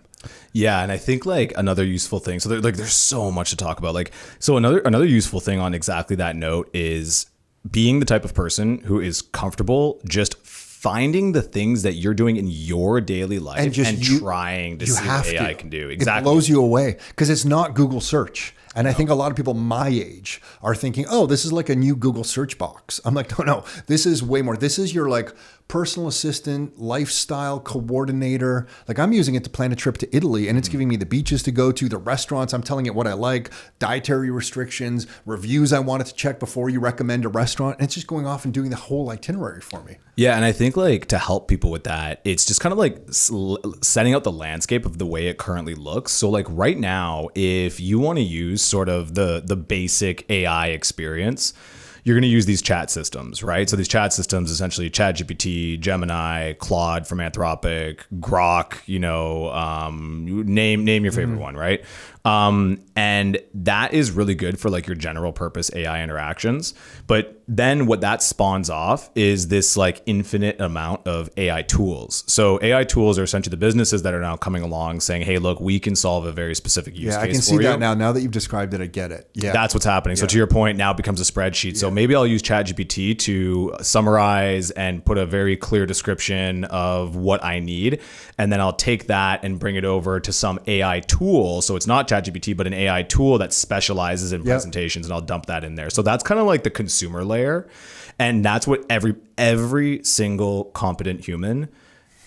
Yeah, and I think like another useful thing. So there's so much to talk about. Like, so another useful thing on exactly that note is being the type of person who is comfortable just finding the things that you're doing in your daily life and trying to see what AI can do. Exactly. It blows you away because it's not Google search. And I think a lot of people my age are thinking, oh, this is like a new Google search box. I'm like, no, this is way more. This is your like personal assistant, lifestyle coordinator. Like I'm using it to plan a trip to Italy and it's giving me the beaches to go to, the restaurants. I'm telling it what I like, dietary restrictions, reviews I wanted to check before you recommend a restaurant. And it's just going off and doing the whole itinerary for me. Yeah. And I think like to help people with that, it's just kind of like setting out the landscape of the way it currently looks. So like right now, if you want to use sort of the basic AI experience, you're going to use these chat systems, right? So these chat systems, essentially ChatGPT, Gemini, Claude from Anthropic, Grok, name your favorite one, right? And that is really good for like your general purpose AI interactions. But then what that spawns off is this like infinite amount of AI tools. So AI tools are essentially the businesses that are now coming along saying, hey, look, we can solve a very specific use case for you. Yeah, I can see that now. Now that you've described it, I get it. Yeah. That's what's happening. So to your point, now it becomes a spreadsheet. Yeah. So maybe I'll use ChatGPT to summarize and put a very clear description of what I need. And then I'll take that and bring it over to some AI tool. So it's not ChatGPT, but an AI tool that specializes in presentations, and I'll dump that in there. So that's kind of like the consumer layer. And that's what every single competent human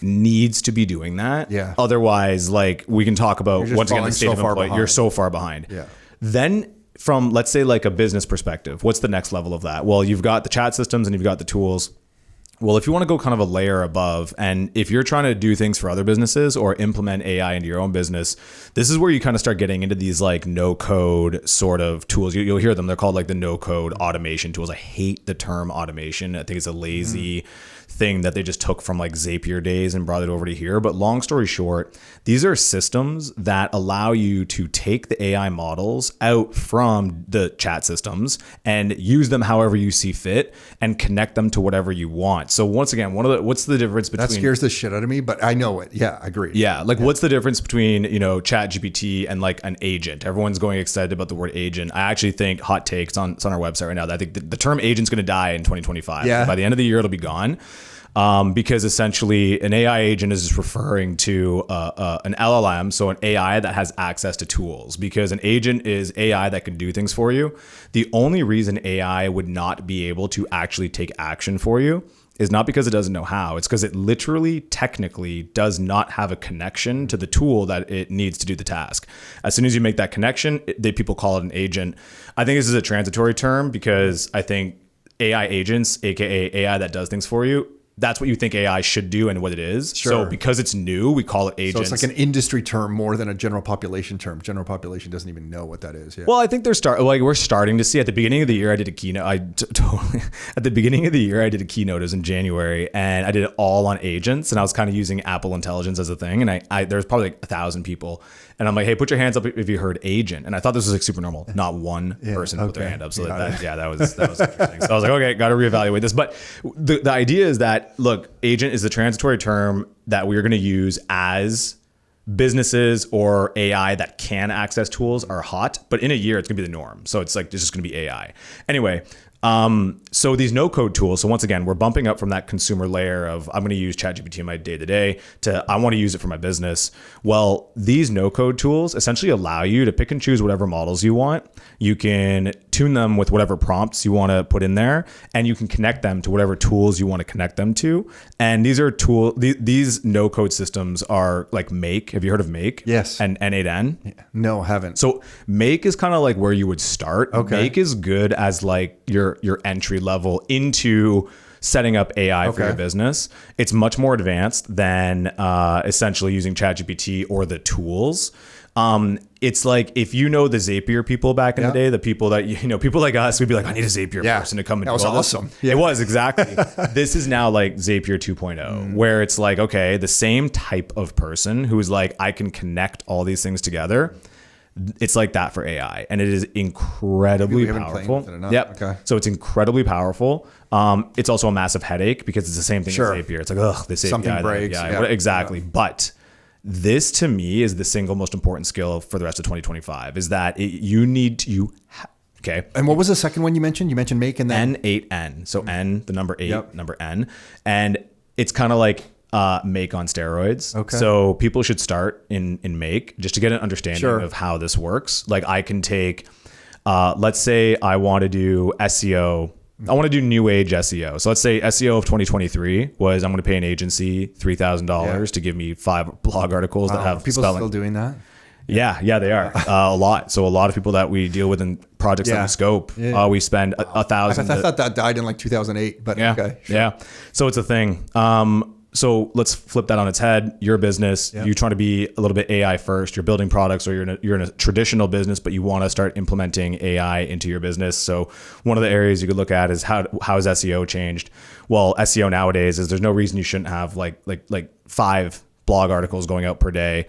needs to be doing that. Yeah. Otherwise, like we can talk about once again the state of employment. You're so far behind. Yeah. Then from, let's say, like a business perspective, what's the next level of that? Well, you've got the chat systems and you've got the tools. Well, if you want to go kind of a layer above, and if you're trying to do things for other businesses or implement AI into your own business, this is where you kind of start getting into these like no code sort of tools. You'll hear them. They're called like the no code automation tools. I hate the term automation. I think it's a lazy thing that they just took from like Zapier days and brought it over to here. But long story short, these are systems that allow you to take the AI models out from the chat systems and use them however you see fit and connect them to whatever you want. So once again, what's the difference between... That scares the shit out of me, but I know it. Yeah, I agree. Yeah. Like what's the difference between, ChatGPT and like an agent? Everyone's going excited about the word agent. I actually think, hot take, it's on our website right now, I think the term agent's going to die in 2025. Yeah. By the end of the year, it'll be gone. Because essentially an AI agent is just referring to an LLM, so an AI that has access to tools, because an agent is AI that can do things for you. The only reason AI would not be able to actually take action for you is not because it doesn't know how. It's because it literally, technically does not have a connection to the tool that it needs to do the task. As soon as you make that connection, people call it an agent. I think this is a transitory term because I think AI agents, AKA AI that does things for you, that's what you think AI should do and what it is. Sure. So because it's new, we call it agents. So it's like an industry term more than a general population term. General population doesn't even know what that is. Yeah. Well, I think we're starting to see at the beginning of the year, I did a keynote. At the beginning of the year, I did a keynote. It was in January, and I did it all on agents, and I was kind of using Apple Intelligence as a thing. And there's probably like 1,000 people. And I'm like, hey, put your hands up if you heard agent. And I thought this was like super normal. Not one person put their hand up. So that was interesting. So I was like, okay, got to reevaluate this. But the idea is that, look, agent is the transitory term that we're going to use as businesses or AI that can access tools are hot. But in a year, it's going to be the norm. So it's just going to be AI. Anyway, so these no code tools. So once again, we're bumping up from that consumer layer of I'm going to use ChatGPT in my day to day to I want to use it for my business. Well, these no code tools essentially allow you to pick and choose whatever models you want. You can tune them with whatever prompts you want to put in there, and you can connect them to whatever tools you want to connect them to. And these are these no code systems are like Make. Have you heard of Make? Yes. And N8N? Yeah. No, haven't. So Make is kind of like where you would start. Okay. Make is good as like your entry level into setting up AI for your business. It's much more advanced than essentially using ChatGPT or the tools. It's like if the Zapier people back in the day, the people that people like us, we'd be like, I need a Zapier person to come and that was awesome. Yeah. It was exactly. This is now like Zapier 2.0, where it's like, okay, the same type of person who's like, I can connect all these things together. It's like that for AI, and it is incredibly powerful. Yep. Okay. So it's incredibly powerful. It's also a massive headache because it's the same thing as Zapier. It's like, this something API, breaks. Exactly. Yeah. But this to me is the single most important skill for the rest of 2025 is that you Okay. And what was the second one you mentioned? You mentioned Make and then N8N. So N, the number 8, Yep. number N. And it's kind of like Make on steroids. Okay. So people should start in Make just to get an understanding Sure. of how this works. Like I can take, let's say I want to do SEO. I want to do new age SEO. So let's say SEO of 2023 was I'm going to pay an agency $3,000 to give me 5 blog articles that have are people spelling. still doing that? Yeah, they are a lot. So a lot of people that we deal with in projects that we scope, we spend a thousand. I thought that died in like 2008, but okay. Sure. Yeah. So it's a thing. So let's flip that on its head. Your business, you try to be a little bit AI first. You're building products, or you're in a traditional business, but you want to start implementing AI into your business. So one of the areas you could look at is how has SEO changed? Well, SEO nowadays is there's no reason you shouldn't have like 5 blog articles going out per day.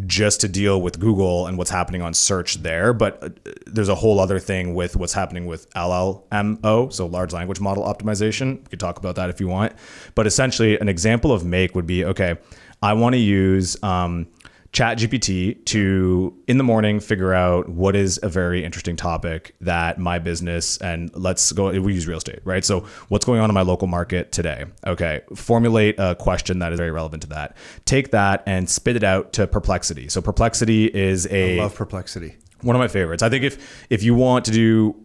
Just to deal with Google and what's happening on search there. But there's a whole other thing with what's happening with LLMO, so large language model optimization. We could talk about that if you want. But essentially, an example of Make would be, okay, I want to use ChatGPT to, in the morning, figure out what is a very interesting topic that my business, and we use real estate, right? So what's going on in my local market today? Okay, formulate a question that is very relevant to that. Take that and spit it out to Perplexity. So Perplexity is I love Perplexity. One of my favorites. I think if you want to do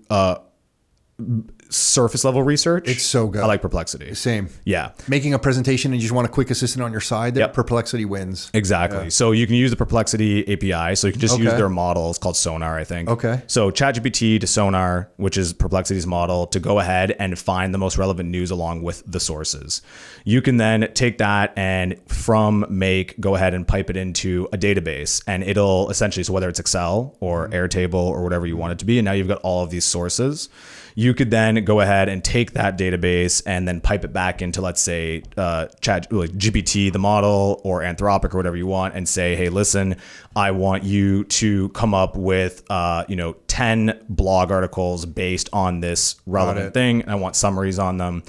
surface level research, It's so good. I like Perplexity. Same. Yeah. Making a presentation and you just want a quick assistant on your side, Yep. Perplexity wins. Exactly. So you can use the Perplexity API. So you can just use Okay. their model. It's called Sonar, I think. Okay. So ChatGPT to Sonar, which is Perplexity's model, to go ahead and find the most relevant news along with the sources. You can then take that and from Make, go ahead and pipe it into a database, and it'll essentially, so whether it's Excel or Airtable or whatever you want it to be, and now you've got all of these sources. You could then go ahead and take that database and then pipe it back into, let's say, GPT, the model, or Anthropic, or whatever you want, and say, hey, listen, I want you to come up with 10 blog articles based on this relevant thing, and I want summaries on them.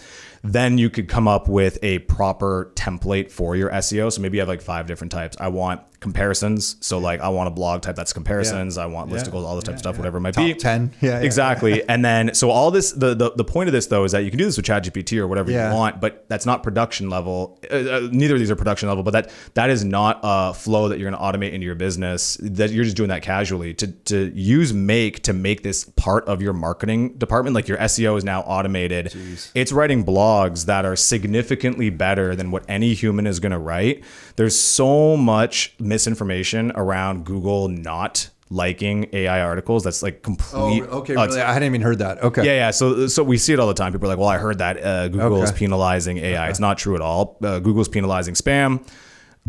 Then you could come up with a proper template for your SEO. So maybe you have like 5 different types. I want comparisons. So like I want a blog type that's comparisons. I want listicles, all this type of stuff, whatever it might be. Top 10. Yeah. Exactly. And then, so all this, the point of this though, is that you can do this with ChatGPT or whatever you want, but that's not production level. Neither of these are production level, but that is not a flow that you're going to automate into your business, that you're just doing that casually. To use Make to make this part of your marketing department, like your SEO is now automated. Jeez. It's writing blogs that are significantly better than what any human is going to write. There's so much misinformation around Google not liking AI articles. That's like complete. Oh, okay. Really? I hadn't even heard that. Okay. Yeah. So we see it all the time. People are like, well, I heard that Google is penalizing AI. It's not true at all. Google's penalizing spam.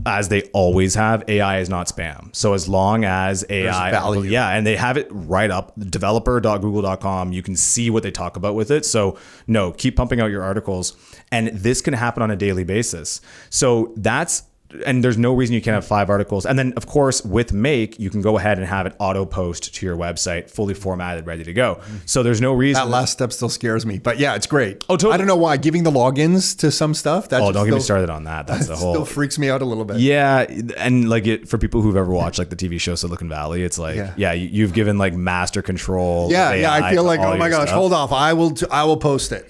As they always have. AI is not spam. So as long as AI, and they have it right up, developer.google.com, you can see what they talk about with it. So no, keep pumping out your articles, and this can happen on a daily basis. So and there's no reason you can't have 5 articles. And then, of course, with Make, you can go ahead and have it auto post to your website, fully formatted, ready to go. So there's no reason. That last step still scares me, but yeah, it's great. Oh, totally. I don't know why. Giving the logins to some stuff. Don't get me started on that. That's the whole. Still freaks me out a little bit. Yeah, and like for people who've ever watched like the TV show Silicon Valley, it's like you've given like master control. Yeah, I feel like, oh my gosh, stuff. hold off. I will post it.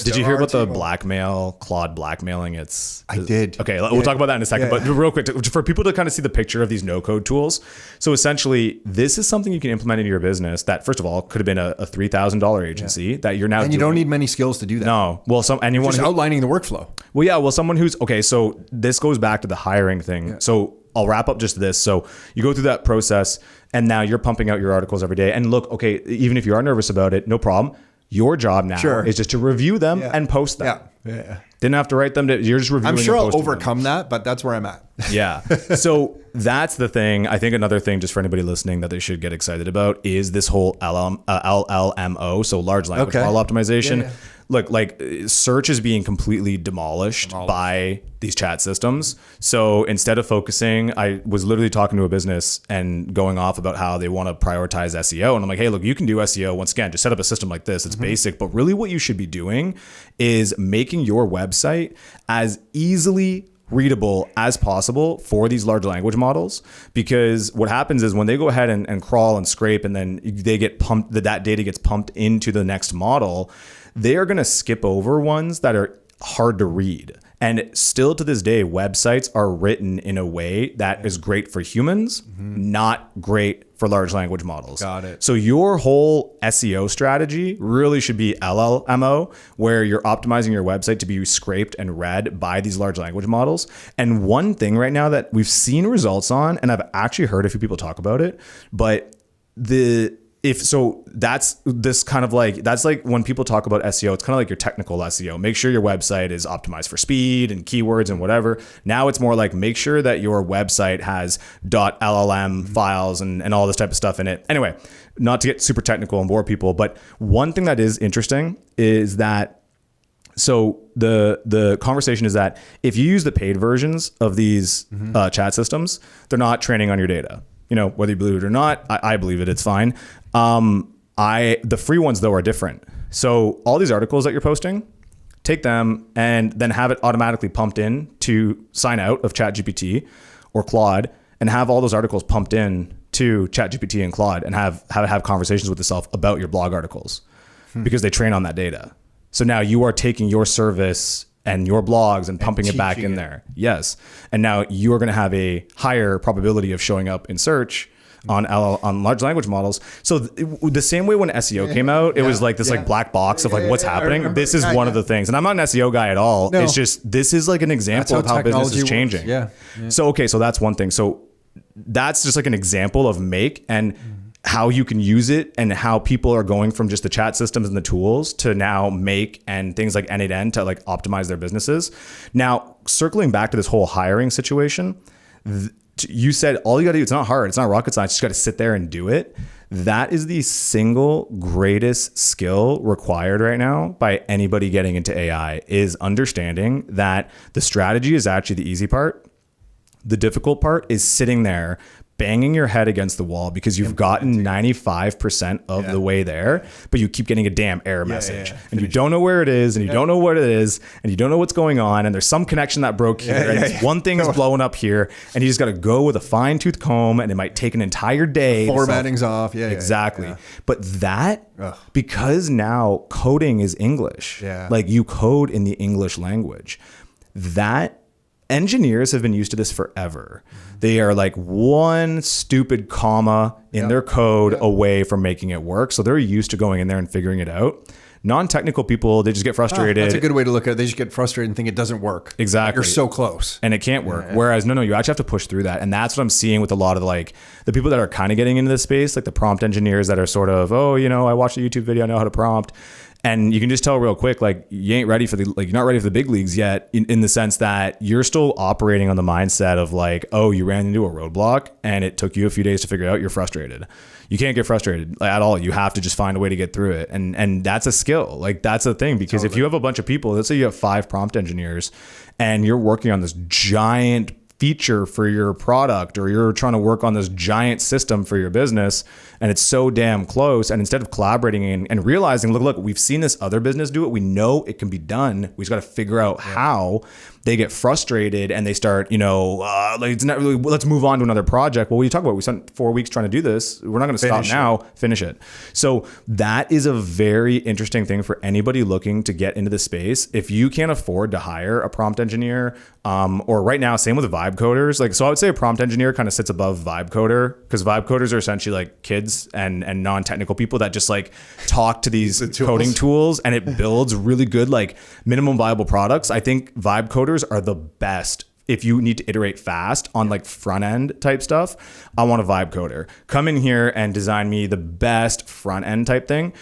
Did you hear about the blackmail, Claude blackmailing? I did. Okay, we'll talk about that in a second. But real quick, for people to kind of see the picture of these no-code tools. So essentially, this is something you can implement into your business that, first of all, could have been a $3,000 agency that you're now doing. And you don't need many skills to do that. No. Well, just outlining the workflow. Well, yeah. Well, someone who's, okay, so this goes back to the hiring thing. Yeah. So I'll wrap up just this. So you go through that process, and now you're pumping out your articles every day. And look, okay, even if you are nervous about it, no problem. Your job now is just to review them and post them. Yeah. Didn't have to write them. You're just reviewing. I'm sure I'll overcome that, but that's where I'm at. Yeah. So that's the thing. I think another thing, just for anybody listening, that they should get excited about is this whole LLMO, so large language model optimization. Yeah. Look, like search is being completely demolished by these chat systems. So instead of focusing, I was literally talking to a business and going off about how they want to prioritize SEO. And I'm like, hey, look, you can do SEO. Once again, just set up a system like this. It's basic. But really what you should be doing is making your website as easily readable as possible for these large language models, because what happens is when they go ahead and crawl and scrape, and then they get pumped, that data gets pumped into the next model, they are going to skip over ones that are hard to read. And still to this day, websites are written in a way that is great for humans, not great for large language models. Got it. So your whole SEO strategy really should be LLMO, where you're optimizing your website to be scraped and read by these large language models. And one thing right now that we've seen results on, and I've actually heard a few people talk about it, but that's this kind of like, that's like when people talk about SEO, it's kind of like your technical SEO. Make sure your website is optimized for speed and keywords and whatever. Now it's more like, make sure that your website has .llm files and all this type of stuff in it. Anyway, not to get super technical and bore people, but one thing that is interesting is that, so the conversation is that if you use the paid versions of these chat systems, they're not training on your data. You know, whether you believe it or not, I believe it, it's fine. The free ones though are different. So all these articles that you're posting, take them and then have it automatically pumped in to sign out of ChatGPT or Claude, and have all those articles pumped in to ChatGPT and Claude, and have conversations with yourself about your blog articles because they train on that data. So now you are taking your service and your blogs and pumping it back in there. Yes. And now you are going to have a higher probability of showing up in search on large language models. So the same way when SEO came out, it was like this like black box of like what's happening. This is one of the things. And I'm not an SEO guy at all. No. It's just, this is like an example of how business is changing. Yeah. So, okay. So that's one thing. So that's just like an example of Make and how you can use it, and how people are going from just the chat systems and the tools to now Make and things like N8N to like optimize their businesses. Now, circling back to this whole hiring situation, you said all you got to do, it's not hard. It's not rocket science. You just got to sit there and do it. That is the single greatest skill required right now by anybody getting into AI, is understanding that the strategy is actually the easy part. The difficult part is sitting there banging your head against the wall because you've gotten 95% of the way there, but you keep getting a damn error message and you don't know where it is, and you don't know what it is, and you don't know what's going on, and there's some connection that broke here, and one thing is blowing up here, and you just got to go with a fine-tooth comb, and it might take an entire day. Formatting's off. Exactly. But that, because now coding is English, like you code in the English language, that engineers have been used to this forever. They are like one stupid comma in their code away from making it work. So they're used to going in there and figuring it out. Non-technical people, they just get frustrated. That's a good way to look at it. They just get frustrated and think it doesn't work. Exactly. You're so close. And it can't work. Whereas, no, you actually have to push through that. And that's what I'm seeing with a lot of like the people that are kind of getting into this space, like the prompt engineers that are sort of, I watched a YouTube video, I know how to prompt. And you can just tell real quick, like you ain't ready for you're not ready for the big leagues yet, in the sense that you're still operating on the mindset of like, you ran into a roadblock and it took you a few days to figure it out. You're frustrated. You can't get frustrated at all. You have to just find a way to get through it. And that's a skill. Like that's a thing, because if you have a bunch of people, let's say you have 5 prompt engineers and you're working on this giant feature for your product, or you're trying to work on this giant system for your business, and it's so damn close, and instead of collaborating and realizing, look, we've seen this other business do it, we know it can be done, we just got to figure out how, they get frustrated and they start, it's not really, let's move on to another project. Well, what are you talking about? We spent 4 weeks trying to do this. We're not going to stop now. Finish it. So that is a very interesting thing for anybody looking to get into the space. If you can't afford to hire a prompt engineer, or right now, same with the vibe coders. So I would say a prompt engineer kind of sits above vibe coder, because vibe coders are essentially like kids and non-technical people that just like talk to these coding tools, and it builds really good, like minimum viable products. I think vibe coders are the best. If you need to iterate fast on like front end type stuff, I want a vibe coder. Come in here and design me the best front end type thing.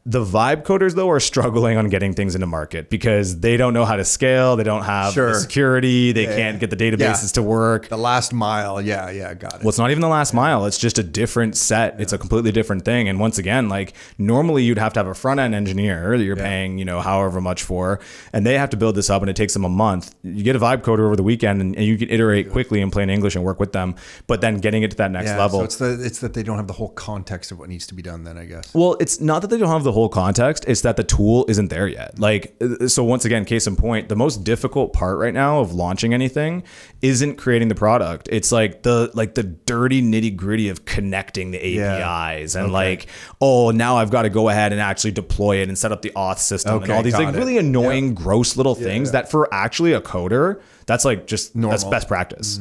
The vibe coders, though, are struggling on getting things into market because they don't know how to scale. They don't have the security. They can't get the databases to work. The last mile. Got it. Well, it's not even the last mile. It's just a different set. It's a completely different thing. And once again, like normally you'd have to have a front end engineer that you're paying, however much for, and they have to build this up and it takes them a month. You get a vibe coder over the weekend and you can iterate quickly in plain English and work with them. But then getting it to that next level. So it's that they don't have the whole context of what needs to be done then, I guess. Well, it's not that they don't have the the whole context. It's that the tool isn't there yet. Like, so once again, case in point, the most difficult part right now of launching anything isn't creating the product. It's like the dirty nitty gritty of connecting the APIs and like, oh, now I've got to go ahead and actually deploy it and set up the auth system and all these like really annoying, gross little things that for actually a coder, that's like just normal. That's best practice,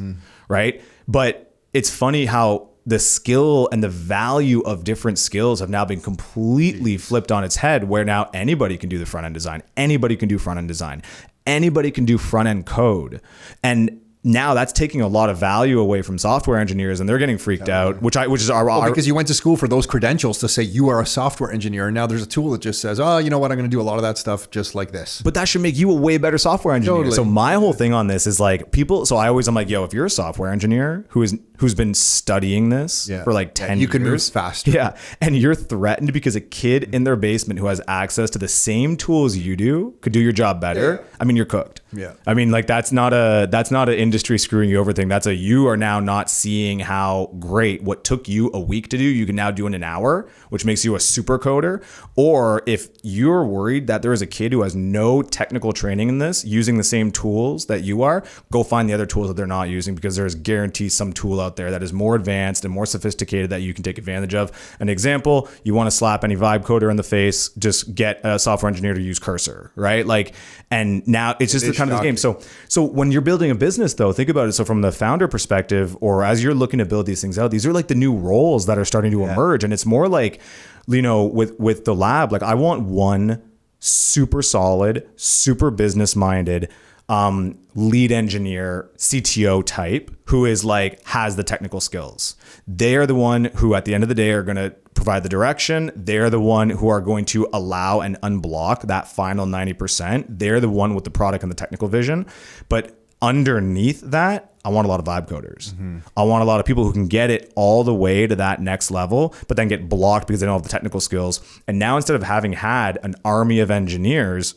right? But it's funny how the skill and the value of different skills have now been completely flipped on its head, where now anybody can do the front end design. Anybody can do front end design. Anybody can do front end code. And now that's taking a lot of value away from software engineers, and they're getting freaked out, which is our because you went to school for those credentials to say you are a software engineer, and now there's a tool that just says, oh, you know what, I'm going to do a lot of that stuff just like this. But that should make you a way better software engineer. Totally. So my whole thing on this is like people. So I'm like, yo, if you're a software engineer who's been studying this for like 10 years, you can move faster. Yeah, and you're threatened because a kid in their basement who has access to the same tools you do could do your job better. Yeah. I mean, you're cooked. Yeah. I mean, like that's not an industry screwing you over thing. That's you are now not seeing how great what took you a week to do, you can now do in an hour, which makes you a super coder. Or if you're worried that there is a kid who has no technical training in this, using the same tools that you are, go find the other tools that they're not using, because there's guaranteed some tool out there that is more advanced and more sophisticated that you can take advantage of. An example, you want to slap any vibe coder in the face, just get a software engineer to use Cursor, right? Like, and now it's just the kind of this game. So when you're building a business though, think about it. So from the founder perspective, or as you're looking to build these things out, these are like the new roles that are starting to emerge. And it's more like, you know, with the lab, like I want one super solid, super business minded, lead engineer, CTO type who is like, has the technical skills. They are the one who at the end of the day are going to provide the direction. They're the one who are going to allow and unblock that final 90%. They're the one with the product and the technical vision. But underneath that, I want a lot of vibe coders. I want a lot of people who can get it all the way to that next level, but then get blocked because they don't have the technical skills. And now instead of having had an army of engineers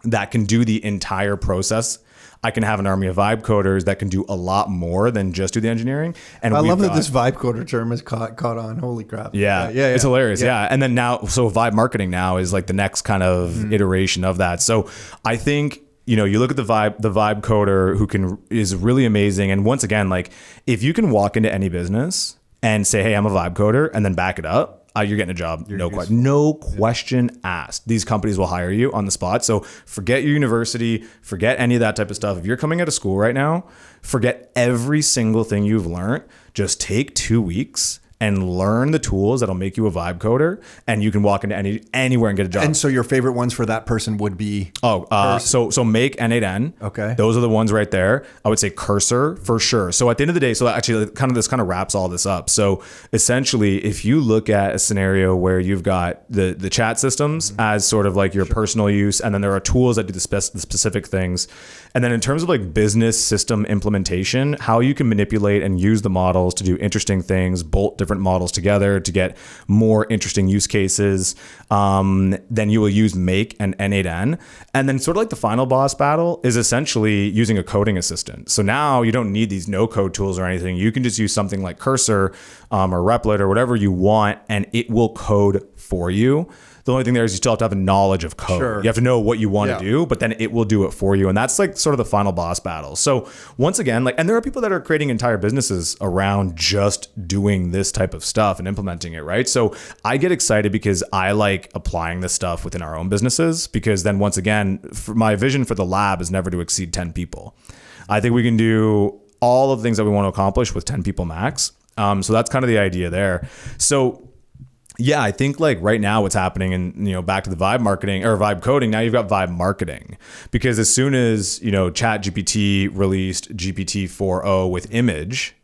that can do the entire process, I can have an army of vibe coders that can do a lot more than just do the engineering. And I love that this vibe coder term is caught on. Holy crap. Yeah. It's hilarious. Yeah. And then now, so vibe marketing now is like the next kind of iteration of that. So I think, you know, you look at the vibe coder is really amazing. And once again, like if you can walk into any business and say, hey, I'm a vibe coder, and then back it up, you're getting a job. No question asked. These companies will hire you on the spot. So forget your university, forget any of that type of stuff. If you're coming out of school right now, forget every single thing you've learned. Just take 2 weeks and learn the tools that'll make you a vibe coder, and you can walk into anywhere and get a job. And so your favorite ones for that person would be? So Make, N8N. Okay. Those are the ones right there. I would say Cursor for sure. So at the end of the day, so actually this kind of wraps all this up. So essentially, if you look at a scenario where you've got the chat systems as sort of like your personal use, and then there are tools that do the specific things. And then in terms of like business system implementation, how you can manipulate and use the models to do interesting things, bolt different models together to get more interesting use cases, then you will use Make and N8N. And then sort of like the final boss battle is essentially using a coding assistant. So now you don't need these no code tools or anything. You can just use something like Cursor or Replit or whatever you want, and it will code for you. The only thing there is you still have to have a knowledge of code. Sure. You have to know what you want to do, but then it will do it for you. And that's like sort of the final boss battle. So once again, like, and there are people that are creating entire businesses around just doing this type of stuff and implementing it, right? So I get excited because I like applying this stuff within our own businesses, because then once again, my vision for the lab is never to exceed 10 people. I think we can do all of the things that we want to accomplish with 10 people max. So that's kind of the idea there. So yeah, I think like right now what's happening, and you know, back to the vibe marketing or vibe coding, now you've got vibe marketing, because as soon as, you know, ChatGPT released GPT-4o with image,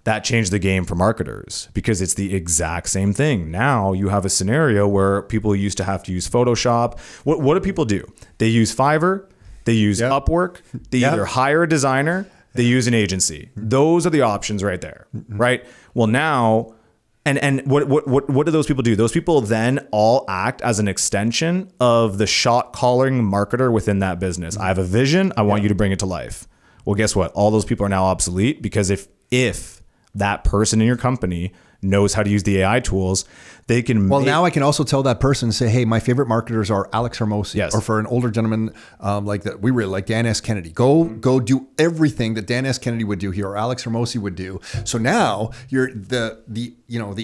that changed the game for marketers, because it's the exact same thing. Now you have a scenario where people used to have to use Photoshop. What do people do? They use Fiverr, they use Upwork, they either hire a designer, they use an agency. Those are the options right there, right? Well, now, and what do those people do? Those people then all act as an extension of the shot calling marketer within that business. I have a vision. I want you to bring it to life. Well, guess what? All those people are now obsolete, because if that person in your company knows how to use the AI tools, they can. Well, now I can also tell that person, say, hey, my favorite marketers are Alex Hermosi, Yes. or for an older gentleman like that, we really like Dan S. Kennedy. Go do everything that Dan S. Kennedy would do here, or Alex Hermosi would do. So now the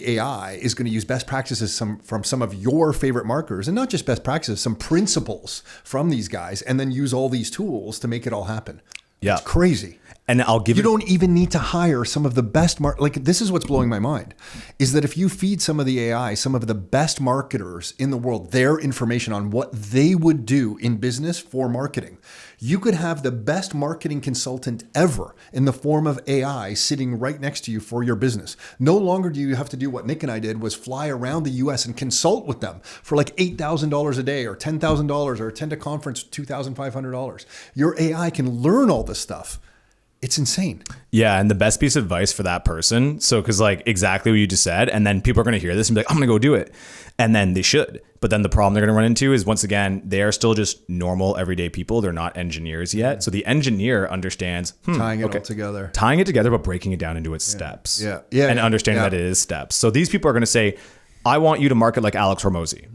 AI is going to use best practices from some of your favorite marketers, and not just best practices, some principles from these guys, and then use all these tools to make it all happen. Yeah. It's crazy. And I'll give you don't even need to hire some of the best like this is what's blowing my mind, is that if you feed some of the AI, some of the best marketers in the world, their information on what they would do in business for marketing, you could have the best marketing consultant ever in the form of AI sitting right next to you for your business. No longer do you have to do what Nick and I did, was fly around the US and consult with them for like $8,000 a day or $10,000 or attend a conference $2,500. Your AI can learn all this stuff. It's insane. Yeah. And the best piece of advice for that person. So, cause like exactly what you just said. And then people are going to hear this and be like, I'm going to go do it. And then they should. But then the problem they're going to run into is, once again, they are still just normal everyday people. They're not engineers yet. So the engineer understands tying it all together. Tying it together, but breaking it down into its steps. Yeah. And understanding that it is steps. So these people are going to say, I want you to market like Alex Hormozi,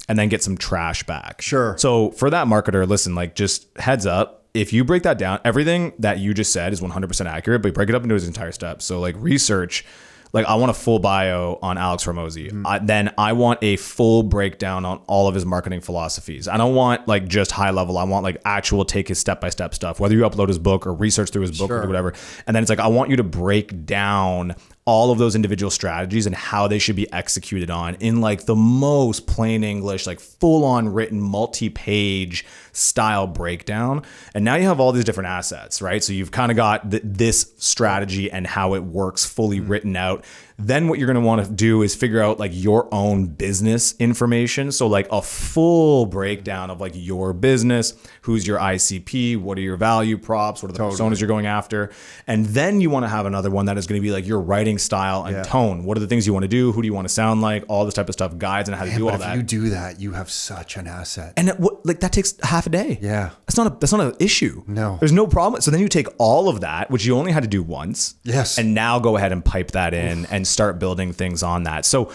and then get some trash back. Sure. So for that marketer, listen, like, just heads up. If you break that down, everything that you just said is 100% accurate, but break it up into its entire steps. So like research, like I want a full bio on Alex Hormozi. Then I want a full breakdown on all of his marketing philosophies. I don't want like just high level. I want like actual take his step-by-step stuff, whether you upload his book or research through his book or do whatever. And then it's like, I want you to break down all of those individual strategies and how they should be executed on in like the most plain English, like full on written multi-page style breakdown. And now you have all these different assets, right? So you've kind of got this strategy and how it works fully written out. Then what you're going to want to do is figure out like your own business information. So like a full breakdown of like your business, who's your ICP, what are your value props, what are the personas you're going after. And then you want to have another one that is going to be like your writing style and tone. What are the things you want to do? Who do you want to sound like? All this type of stuff, guides on how to do all that. If you do that, you have such an asset. And like that takes half a day. Yeah. That's not an issue. No. There's no problem. So then you take all of that, which you only had to do once. Yes. And now go ahead and pipe that in and start building things on that. So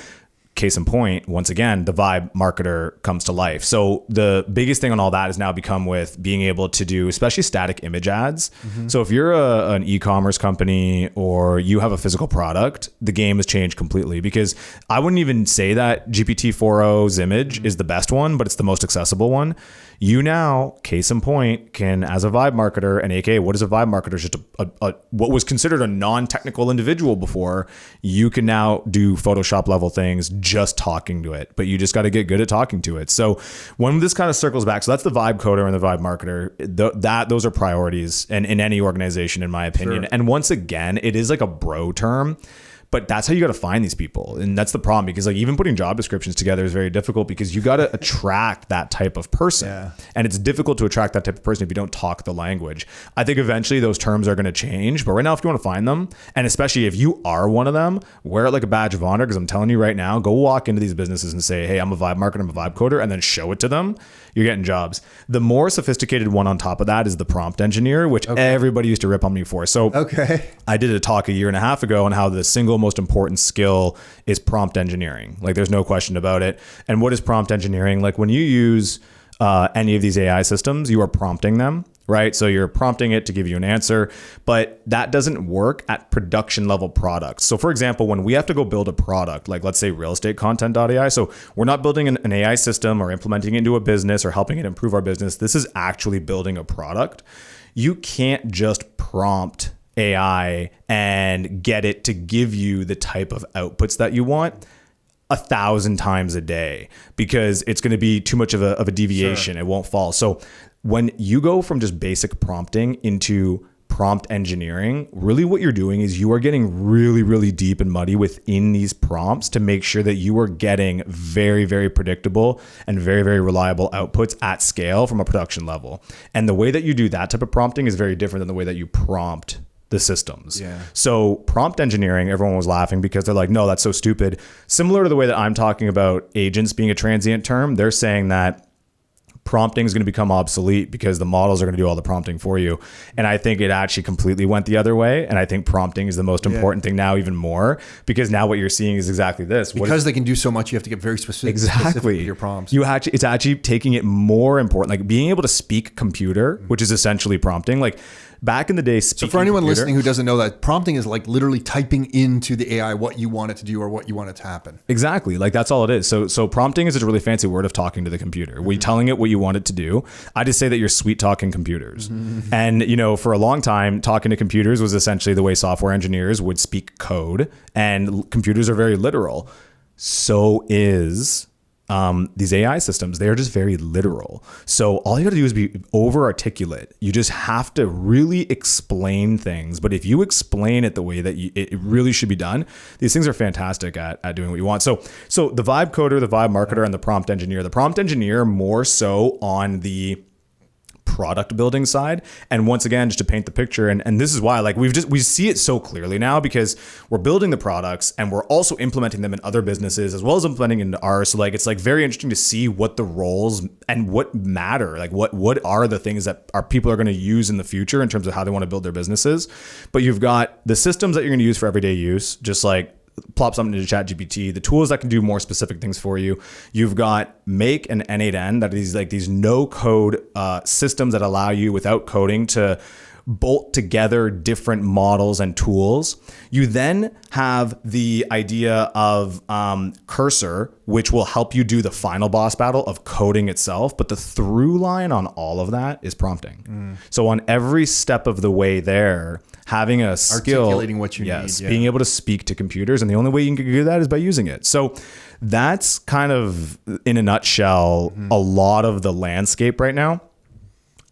case in point, once again, the vibe marketer comes to life. So the biggest thing on all that has now become with being able to do, especially static image ads. So if you're an e-commerce company or you have a physical product, the game has changed completely, because I wouldn't even say that GPT-4o's image is the best one, but it's the most accessible one. You now, case in point, can, as a vibe marketer, and aka what is a vibe marketer? Just a what was considered a non-technical individual before. You can now do Photoshop level things just talking to it, but you just got to get good at talking to it. So when this kind of circles back, so that's the vibe coder and the vibe marketer. Those are priorities in any organization, in my opinion. Sure. And once again, it is like a bro term. But that's how you got to find these people. And that's the problem, because like even putting job descriptions together is very difficult, because you got to attract that type of person. Yeah. And it's difficult to attract that type of person if you don't talk the language. I think eventually those terms are going to change. But right now, if you want to find them, and especially if you are one of them, wear it like a badge of honor. Because I'm telling you right now, go walk into these businesses and say, hey, I'm a vibe marketer, I'm a vibe coder, and then show it to them. You're getting jobs. The more sophisticated one on top of that is the prompt engineer, which everybody used to rip on me for. So I did a talk a year and a half ago on how the single most important skill is prompt engineering. Like there's no question about it. And what is prompt engineering? Like when you use any of these AI systems, you are prompting them, right? So you're prompting it to give you an answer, but that doesn't work at production level products. So for example, when we have to go build a product, like let's say real estate content.ai. So we're not building an AI system or implementing it into a business or helping it improve our business. This is actually building a product. You can't just prompt AI and get it to give you the type of outputs that you want 1,000 times a day, because it's going to be too much of a deviation. Sure. It won't fall. So when you go from just basic prompting into prompt engineering, really what you're doing is you are getting really, really deep and muddy within these prompts to make sure that you are getting very, very predictable and very, very reliable outputs at scale from a production level. And the way that you do that type of prompting is very different than the way that you prompt the systems. Yeah. So prompt engineering, everyone was laughing because they're like, no, that's so stupid. Similar to the way that I'm talking about agents being a transient term, they're saying that prompting is going to become obsolete because the models are going to do all the prompting for you. And I think it actually completely went the other way. And I think prompting is the most important thing now, even more, because now what you're seeing is exactly this. Because they can do so much, you have to get very specific with your prompts. It's actually taking it more important, like being able to speak computer, which is essentially prompting. Like back in the day, so for anyone listening who doesn't know that, prompting is like literally typing into the AI what you want it to do or what you want it to happen. Exactly. Like that's all it is. So prompting is a really fancy word of talking to the computer. We're telling it what you want it to do. I just say that you're sweet talking computers. And, for a long time, talking to computers was essentially the way software engineers would speak code, and computers are very literal. So is these AI systems. They are just very literal. So all you got to do is be over articulate. You just have to really explain things. But if you explain it the way that it really should be done, these things are fantastic at doing what you want. So the vibe coder, the vibe marketer, and the prompt engineer more so on the product building side. And once again, just to paint the picture, and this is why, like, we see it so clearly now, because we're building the products and we're also implementing them in other businesses as well as implementing into ours. So like, it's like very interesting to see what the roles and what matter, like what are the things that our people are going to use in the future in terms of how they want to build their businesses. But you've got the systems that you're going to use for everyday use, just like plop something into ChatGPT, the tools that can do more specific things for you. You've got Make and N8N, that is like these no code systems that allow you without coding to bolt together different models and tools. You then have the idea of Cursor, which will help you do the final boss battle of coding itself. But the through line on all of that is prompting. So on every step of the way there, having a skill, articulating what you need, being able to speak to computers, and the only way you can do that is by using it. So that's kind of, in a nutshell, a lot of the landscape right now.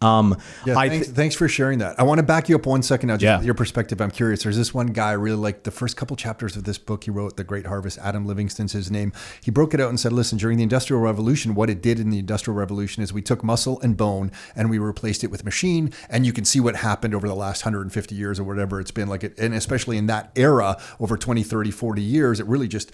Thanks for sharing that. I want to back you up 1 second now, just with your perspective. I'm curious. There's this one guy I really like the first couple chapters of this book he wrote, The Great Harvest. Adam Livingston's his name. He broke it out and said, listen, during the Industrial Revolution, what it did in the Industrial Revolution is we took muscle and bone and we replaced it with machine. And you can see what happened over the last 150 years or whatever it's been, like it, and especially in that era over 20, 30, 40 years, it really just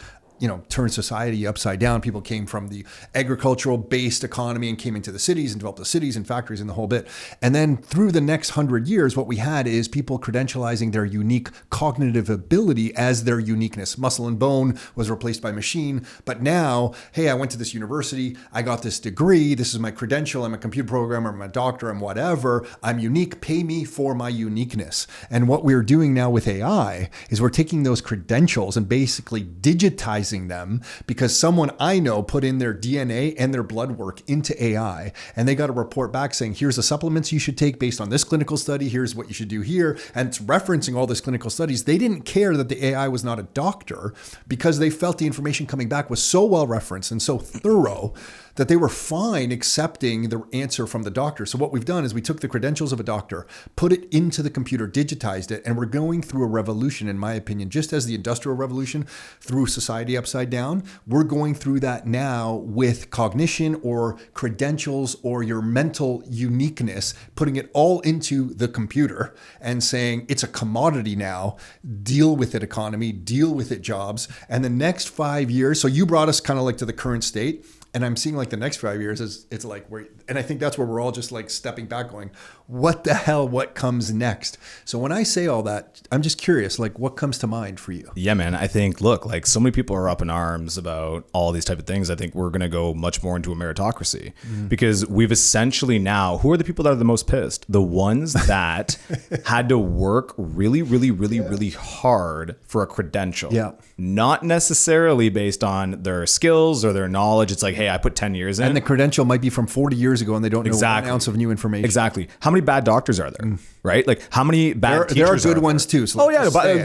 turned society upside down. People came from the agricultural based economy and came into the cities and developed the cities and factories and the whole bit. And then through the next 100 years, what we had is people credentializing their unique cognitive ability as their uniqueness. Muscle and bone was replaced by machine. But now, hey, I went to this university. I got this degree. This is my credential. I'm a computer programmer. I'm a doctor. I'm whatever. I'm unique. Pay me for my uniqueness. And what we're doing now with AI is we're taking those credentials and basically digitizing them, because someone I know put in their DNA and their blood work into AI, and they got a report back saying, here's the supplements you should take based on this clinical study. Here's what you should do here. And it's referencing all these clinical studies. They didn't care that the AI was not a doctor, because they felt the information coming back was so well referenced and so thorough that they were fine accepting the answer from the doctor. So what we've done is we took the credentials of a doctor, put it into the computer, digitized it, and we're going through a revolution, in my opinion, just as the Industrial Revolution threw society upside down. We're going through that now with cognition or credentials or your mental uniqueness, putting it all into the computer and saying it's a commodity now. Deal with it, economy, deal with it, jobs. And the next 5 years, so you brought us kind of like to the current state. And I'm seeing like the next 5 years is it's like and I think that's where we're all just like stepping back going, what the hell, what comes next? So when I say all that, I'm just curious, like what comes to mind for you? Yeah, man. I think, look, like so many people are up in arms about all these type of things. I think we're going to go much more into a meritocracy because we've essentially now, who are the people that are the most pissed? The ones that had to work really, really, really, really hard for a credential. Yeah. Not necessarily based on their skills or their knowledge. It's like, hey, I put 10 years in. And the credential might be from 40 years ago and they don't know 1 ounce of new information. Exactly. How many bad doctors are there? Right? Like how many bad teachers there are good ones too. So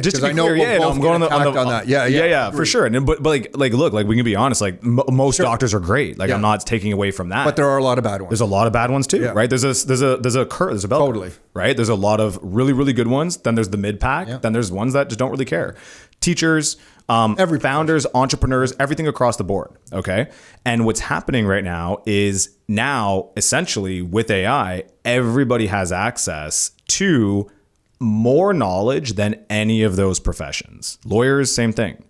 just to be clear, I'm going on that. Yeah, for sure. And but like look, like we can be honest, like most doctors are great. Like I'm not taking away from that. But there are a lot of bad ones. There's a lot of bad ones too, right? There's a curve, there's a bell curve, right? There's a lot of really, really good ones. Then there's the mid pack. Then there's ones that just don't really care. Teachers, every founders, entrepreneurs, everything across the board. Okay. And what's happening right now is now essentially with AI, everybody has access to more knowledge than any of those professions. Lawyers, same thing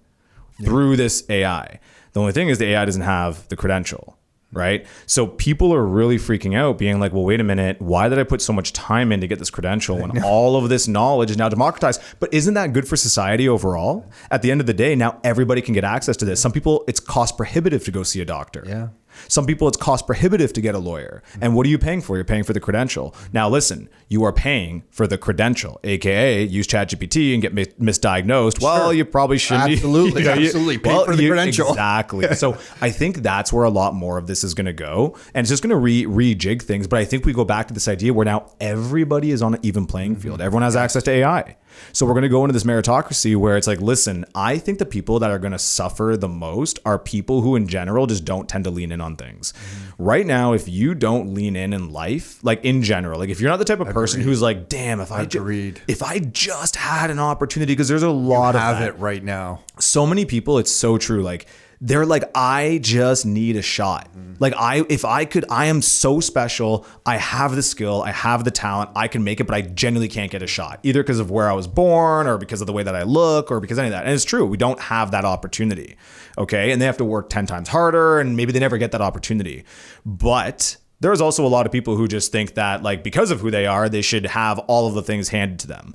through this AI. The only thing is the AI doesn't have the credential. right? So people are really freaking out, being like, well, wait a minute, why did I put so much time in to get this credential when all of this knowledge is now democratized? But isn't that good for society overall? At the end of the day, now everybody can get access to this. Some people, it's cost prohibitive to go see a doctor. Yeah. Some people, it's cost prohibitive to get a lawyer. And what are you paying for? You're paying for the credential. Now, listen, you are paying for the credential, AKA use ChatGPT and get misdiagnosed. Well, you probably shouldn't. Absolutely. Absolutely. Pay for the credential. Exactly. So I think that's where a lot more of this is going to go. And it's just going to rejig things. But I think we go back to this idea where now everybody is on an even playing field. Everyone has access to AI. So we're going to go into this meritocracy where it's like, listen, I think the people that are going to suffer the most are people who in general just don't tend to lean in on things. Right now, if you don't lean in life, like in general, like if you're not the type of person who's like, damn, if I just had an opportunity, because there's a lot of have it right now. So many people, it's so true. Like they're like, I just need a shot. Like I am so special. I have the skill. I have the talent. I can make it, but I genuinely can't get a shot, either because of where I was born or because of the way that I look or because of any of that. And it's true. We don't have that opportunity. Okay. And they have to work 10 times harder and maybe they never get that opportunity. But there's also a lot of people who just think that like, because of who they are, they should have all of the things handed to them.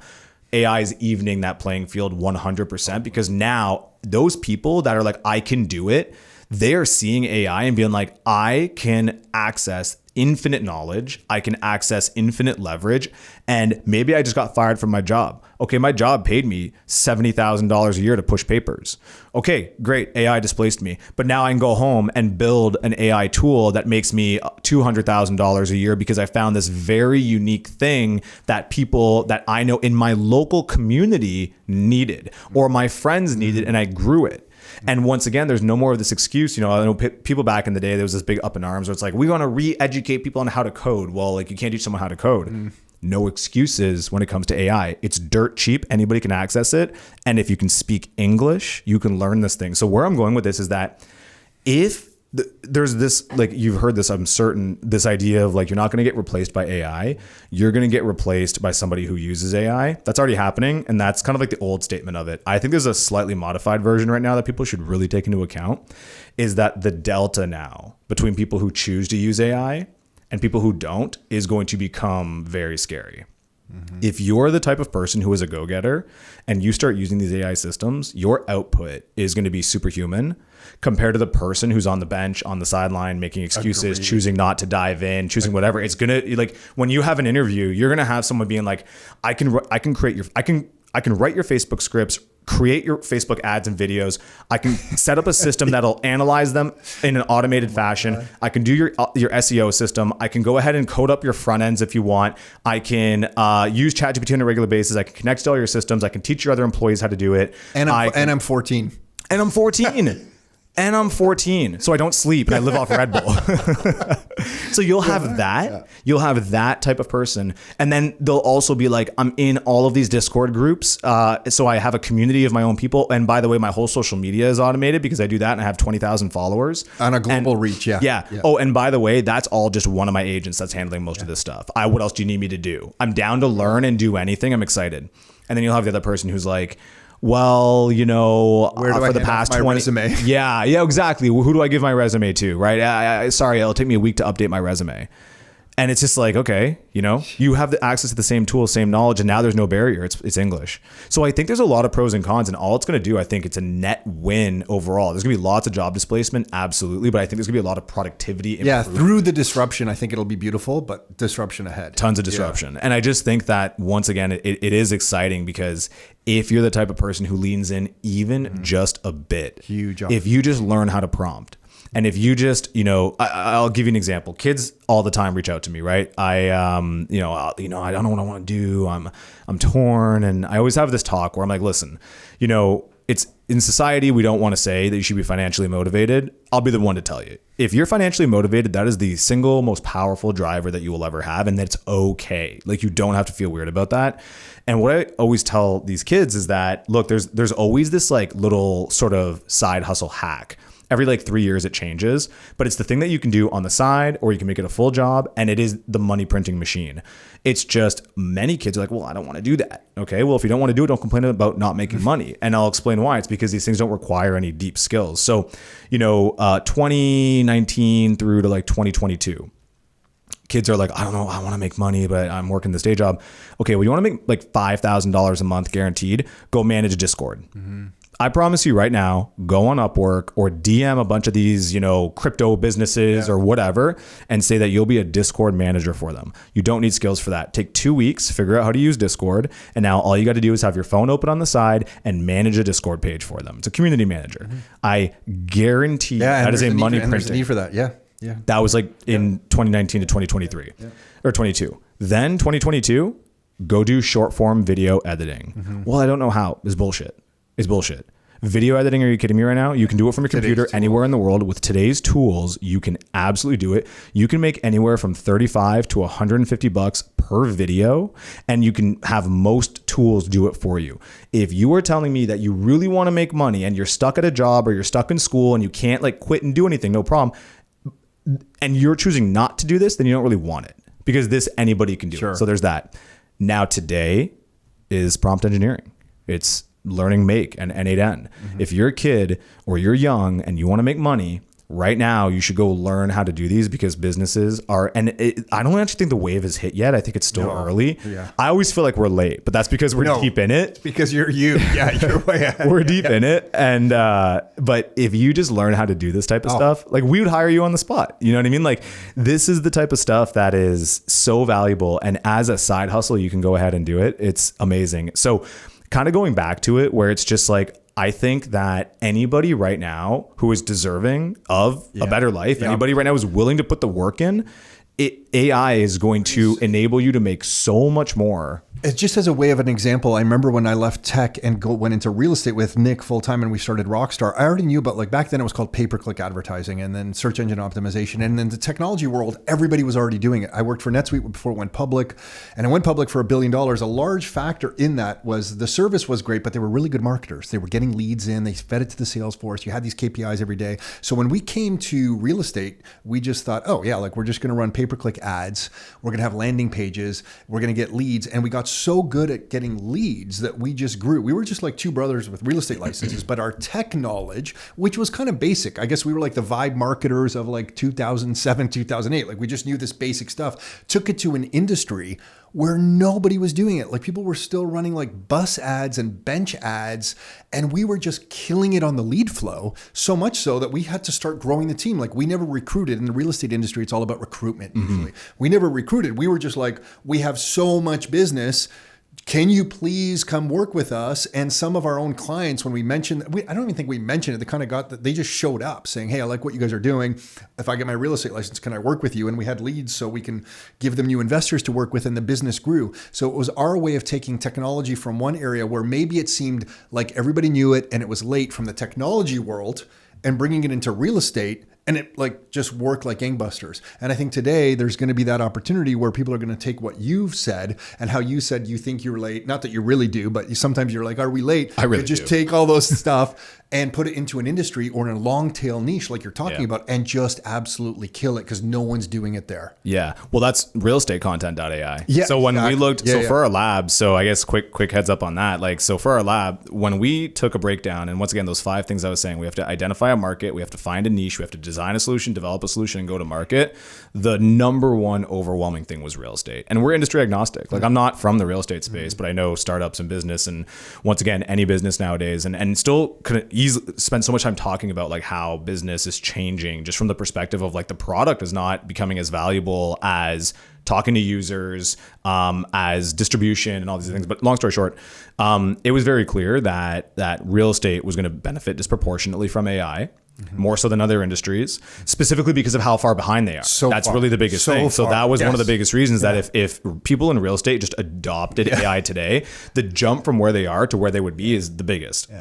AI is evening that playing field 100%, because now those people that are like, I can do it, they are seeing AI and being like, I can access infinite knowledge. I can access infinite leverage. And maybe I just got fired from my job. Okay, my job paid me $70,000 a year to push papers. Okay, great. AI displaced me. But now I can go home and build an AI tool that makes me $200,000 a year because I found this very unique thing that people that I know in my local community needed or my friends needed, and I grew it. And once again, there's no more of this excuse. You know, I know people back in the day, there was this big up in arms where it's like, we want to re-educate people on how to code. Well, like you can't teach someone how to code. No excuses when it comes to AI. It's dirt cheap. Anybody can access it. And if you can speak English, you can learn this thing. So where I'm going with this is that if there's this, like you've heard this, I'm certain, this idea of like, you're not going to get replaced by AI. You're going to get replaced by somebody who uses AI. That's already happening. And that's kind of like the old statement of it. I think there's a slightly modified version right now that people should really take into account, is that the delta now between people who choose to use AI and people who don't is going to become very scary. If you're the type of person who is a go-getter and you start using these AI systems, your output is going to be superhuman compared to the person who's on the bench, on the sideline, making excuses, choosing not to dive in, choosing whatever. It's going to, like, when you have an interview, you're going to have someone being like, I can write your Facebook scripts, create your Facebook ads and videos. I can set up a system that'll analyze them in an automated fashion. I can do your SEO system. I can go ahead and code up your front ends if you want. I can use ChatGPT on a regular basis. I can connect to all your systems. I can teach your other employees how to do it. And I'm 14. And I'm 14. And I'm 14, so I don't sleep and I live off Red Bull. So you'll have that. Yeah. You'll have that type of person. And then they'll also be like, I'm in all of these Discord groups. So I have a community of my own people. And by the way, my whole social media is automated because I do that and I have 20,000 followers. On a global reach, yeah. Oh, and by the way, that's all just one of my agents that's handling most of this stuff. What else do you need me to do? I'm down to learn and do anything. I'm excited. And then you'll have the other person who's like, well, you know, where do for I the past 20 resume? Yeah, exactly. Who do I give my resume to? Right. Sorry, it'll take me a week to update my resume. And it's just like, okay, you know, you have the access to the same tools, same knowledge, and now there's no barrier. It's English. So I think there's a lot of pros and cons, and all it's going to do, I think it's a net win overall. There's going to be lots of job displacement, absolutely, but I think there's going to be a lot of productivity. Yeah, through the disruption, I think it'll be beautiful, but disruption ahead. Tons of disruption. And I just think that, once again, it is exciting because if you're the type of person who leans in even just a bit, huge. If you just learn how to prompt, and if you just, you know, I'll give you an example. Kids all the time reach out to me, right? I don't know what I want to do. I'm torn, and I always have this talk where I'm like, listen, you know, it's in society we don't want to say that you should be financially motivated. I'll be the one to tell you, if you're financially motivated, that is the single most powerful driver that you will ever have, and that's okay. Like, you don't have to feel weird about that. And what I always tell these kids is that, look, there's always this like little sort of side hustle hack. every like 3 years it changes, but it's the thing that you can do on the side, or you can make it a full job, and it is the money printing machine. It's just many kids are like, well, I don't want to do that. Okay, well, if you don't want to do it, don't complain about not making money. And I'll explain why. It's because these things don't require any deep skills. So, 2019 through to like 2022, kids are like, I don't know, I want to make money, but I'm working this day job. Okay, well, you want to make like $5,000 a month guaranteed, go manage a Discord. I promise you right now, go on Upwork or DM a bunch of these, crypto businesses or whatever, and say that you'll be a Discord manager for them. You don't need skills for that. Take 2 weeks, figure out how to use Discord. And now all you got to do is have your phone open on the side and manage a Discord page for them. It's a community manager. I guarantee that is a money printing. There's a need for that. Yeah. Yeah. That was like in 2019 to 2023 or 22. Then 2022, go do short form video editing. Well, I don't know how. It's bullshit. Video editing, are you kidding me right now? You can do it from your computer anywhere in the world. With today's tools, you can absolutely do it. You can make anywhere from $35 to $150 per video, and you can have most tools do it for you. If you are telling me that you really want to make money and you're stuck at a job or you're stuck in school and you can't like quit and do anything, no problem, and you're choosing not to do this, then you don't really want it, because this anybody can do it. So there's that. Now today is prompt engineering. It's learning Make and N8N. If you're a kid or you're young and you want to make money right now, you should go learn how to do these, because businesses are, I don't actually think the wave has hit yet. I think it's still early. I always feel like we're late, but that's because we're deep in it. Because you're way ahead. We're deep in it. And, but if you just learn how to do this type of stuff, like we would hire you on the spot. You know what I mean? Like this is the type of stuff that is so valuable. And as a side hustle, you can go ahead and do it. It's amazing. So kind of going back to it, where it's just like, I think that anybody right now who is deserving of a better life, anybody right now who's willing to put the work in, AI is going to enable you to make so much more. It's just as a way of an example, I remember when I left tech and went into real estate with Nick full time and we started Rockstar, I already knew about, like, back then it was called pay-per-click advertising and then search engine optimization. And then the technology world, everybody was already doing it. I worked for NetSuite before it went public, and it went public for $1 billion. A large factor in that was the service was great, but they were really good marketers. They were getting leads in, they fed it to the sales force. You had these KPIs every day. So when we came to real estate, we just thought, oh yeah, like we're just going to run pay-per-click ads. We're going to have landing pages. We're going to get leads. And we got so good at getting leads that we just grew. We were just like two brothers with real estate licenses, but our tech knowledge, which was kind of basic, I guess we were like the vibe marketers of like 2007, 2008. Like we just knew this basic stuff, took it to an industry where nobody was doing it. Like people were still running like bus ads and bench ads, and we were just killing it on the lead flow, so much so that we had to start growing the team. Like we never recruited. In the real estate industry, it's all about recruitment usually. We never recruited. We were just like, we have so much business. Can you please come work with us? And some of our own clients, when we mentioned, I don't even think we mentioned it, they kind of got that, they just showed up saying, hey, I like what you guys are doing. If I get my real estate license, can I work with you? And we had leads so we can give them new investors to work with, and the business grew. So it was our way of taking technology from one area where maybe it seemed like everybody knew it and it was late, from the technology world, and bringing it into real estate. And it like just worked like gangbusters. And I think today there's going to be that opportunity where people are going to take what you've said and how you said you think you're late. Not that you really do, but sometimes you're like, are we late? I really just take all those stuff and put it into an industry or in a long tail niche like you're talking about, and just absolutely kill it because no one's doing it there. Yeah. Well, that's realestatecontent.ai. Yeah. So when we looked, for our lab, so I guess quick heads up on that. Like, so for our lab, when we took a breakdown, and once again, those 5 things I was saying, we have to identify a market, we have to find a niche, we have to design a solution, develop a solution, and go to market. The number one overwhelming thing was real estate. And we're industry agnostic. Like I'm not from the real estate space, but I know startups and business, and once again, any business nowadays, and still could easily spend so much time talking about like how business is changing just from the perspective of like the product is not becoming as valuable as talking to users, as distribution and all these things. But long story short, it was very clear that real estate was going to benefit disproportionately from AI. More so than other industries, specifically because of how far behind they are. That's really the biggest thing. So that was one of the biggest reasons that if people in real estate just adopted AI today, the jump from where they are to where they would be is the biggest.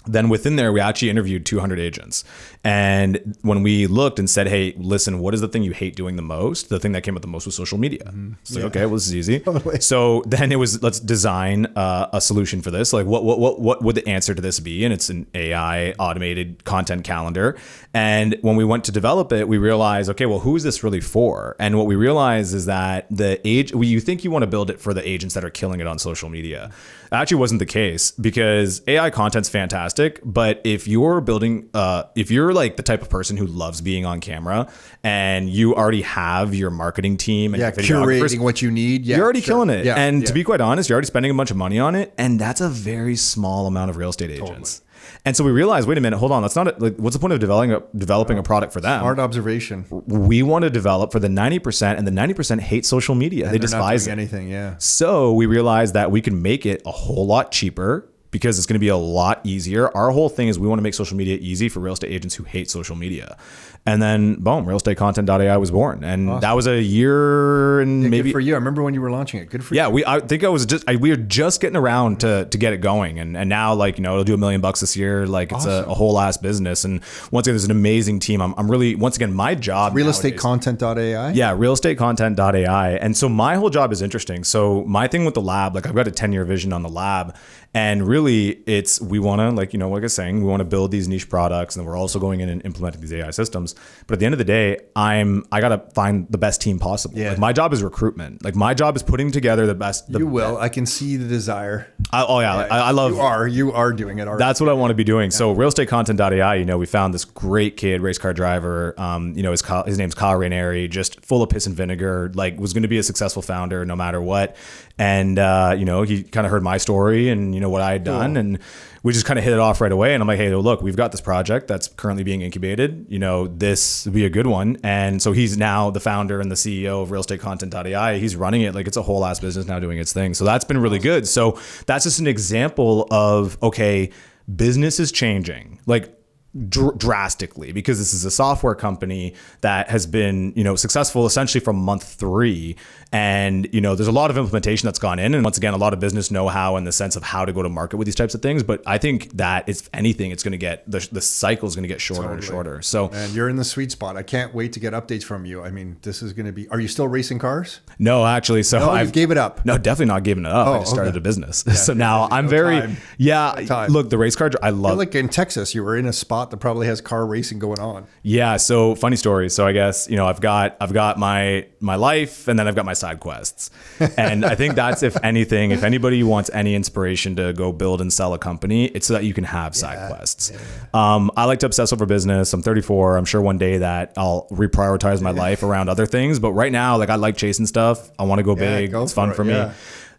Then within there, we actually interviewed 200 agents. And when we looked and said, hey, listen, what is the thing you hate doing the most? The thing that came up the most was social media. It's like, okay, well, this is easy. Totally. So then it was, let's design a solution for this. Like what would the answer to this be? And it's an AI automated content calendar. And when we went to develop it, we realized, okay, well, who is this really for? And what we realized is that you think you want to build it for the agents that are killing it on social media. That actually wasn't the case, because AI content's fantastic. But if you're building, if you're like the type of person who loves being on camera and you already have your marketing team and your curating what you need, you're already killing it. And to be quite honest, you're already spending a bunch of money on it. And that's a very small amount of real estate agents. Totally. And so we realized, wait a minute, hold on. That's not what's the point of developing a product for them? Smart observation. We want to develop for the 90%, and the 90% hate social media. And they despise anything. Yeah. So we realized that we can make it a whole lot cheaper, because it's going to be a lot easier. Our whole thing is we want to make social media easy for real estate agents who hate social media. And then boom, realestatecontent.ai was born. And that was a year and maybe good for you. I remember when you were launching it. Good for you. Yeah, we were just getting around to get it going. And now, like, it'll do $1 million this year. Like, it's a whole ass business. And once again, there's an amazing team. I'm really, once again, my job. Realestatecontent.ai? Yeah, realestatecontent.ai. And so my whole job is interesting. So my thing with the lab, like, I've got a 10-year vision on the lab. And really, we want to, like I was saying, we want to build these niche products, and we're also going in and implementing these AI systems. But at the end of the day, I got to find the best team possible. Yeah. Like, my job is recruitment. Like, my job is putting together the best. I can see the desire. I love. You are doing it already. That's what I want to be doing. Yeah. So realestatecontent.ai, we found this great kid, race car driver. His name's Kyle Rainieri, just full of piss and vinegar. Like, was going to be a successful founder no matter what. And he kind of heard my story and what I had done, and we just kind of hit it off right away. And I'm like, hey, look, we've got this project that's currently being incubated. This would be a good one. And so he's now the founder and the CEO of realestatecontent.ai. He's running it like it's a whole ass business now, doing its thing. So that's been really good. So that's just an example of, okay, business is changing. Like, drastically, because this is a software company that has been successful essentially from month 3, and there's a lot of implementation that's gone in, and once again a lot of business know-how in the sense of how to go to market with these types of things. But I think that if anything, it's going to get the cycle is going to get shorter and shorter. So, and you're in the sweet spot. I can't wait to get updates from you. I mean, this is going to be. Are you still racing cars? No, actually. So I gave it up. No, definitely not giving it up. I just started a business. Yeah, so now I'm look, the race car I love. Like in Texas, you were in a spot that probably has car racing going on. Yeah. So funny story. So I guess, I've got my life, and then I've got my side quests. And I think that's, if anything, if anybody wants any inspiration to go build and sell a company, it's so that you can have side quests. Yeah. I like to obsess over business. I'm 34. I'm sure one day that I'll reprioritize my life around other things. But right now, like, I like chasing stuff. I want to go big. It's fun for me. Yeah.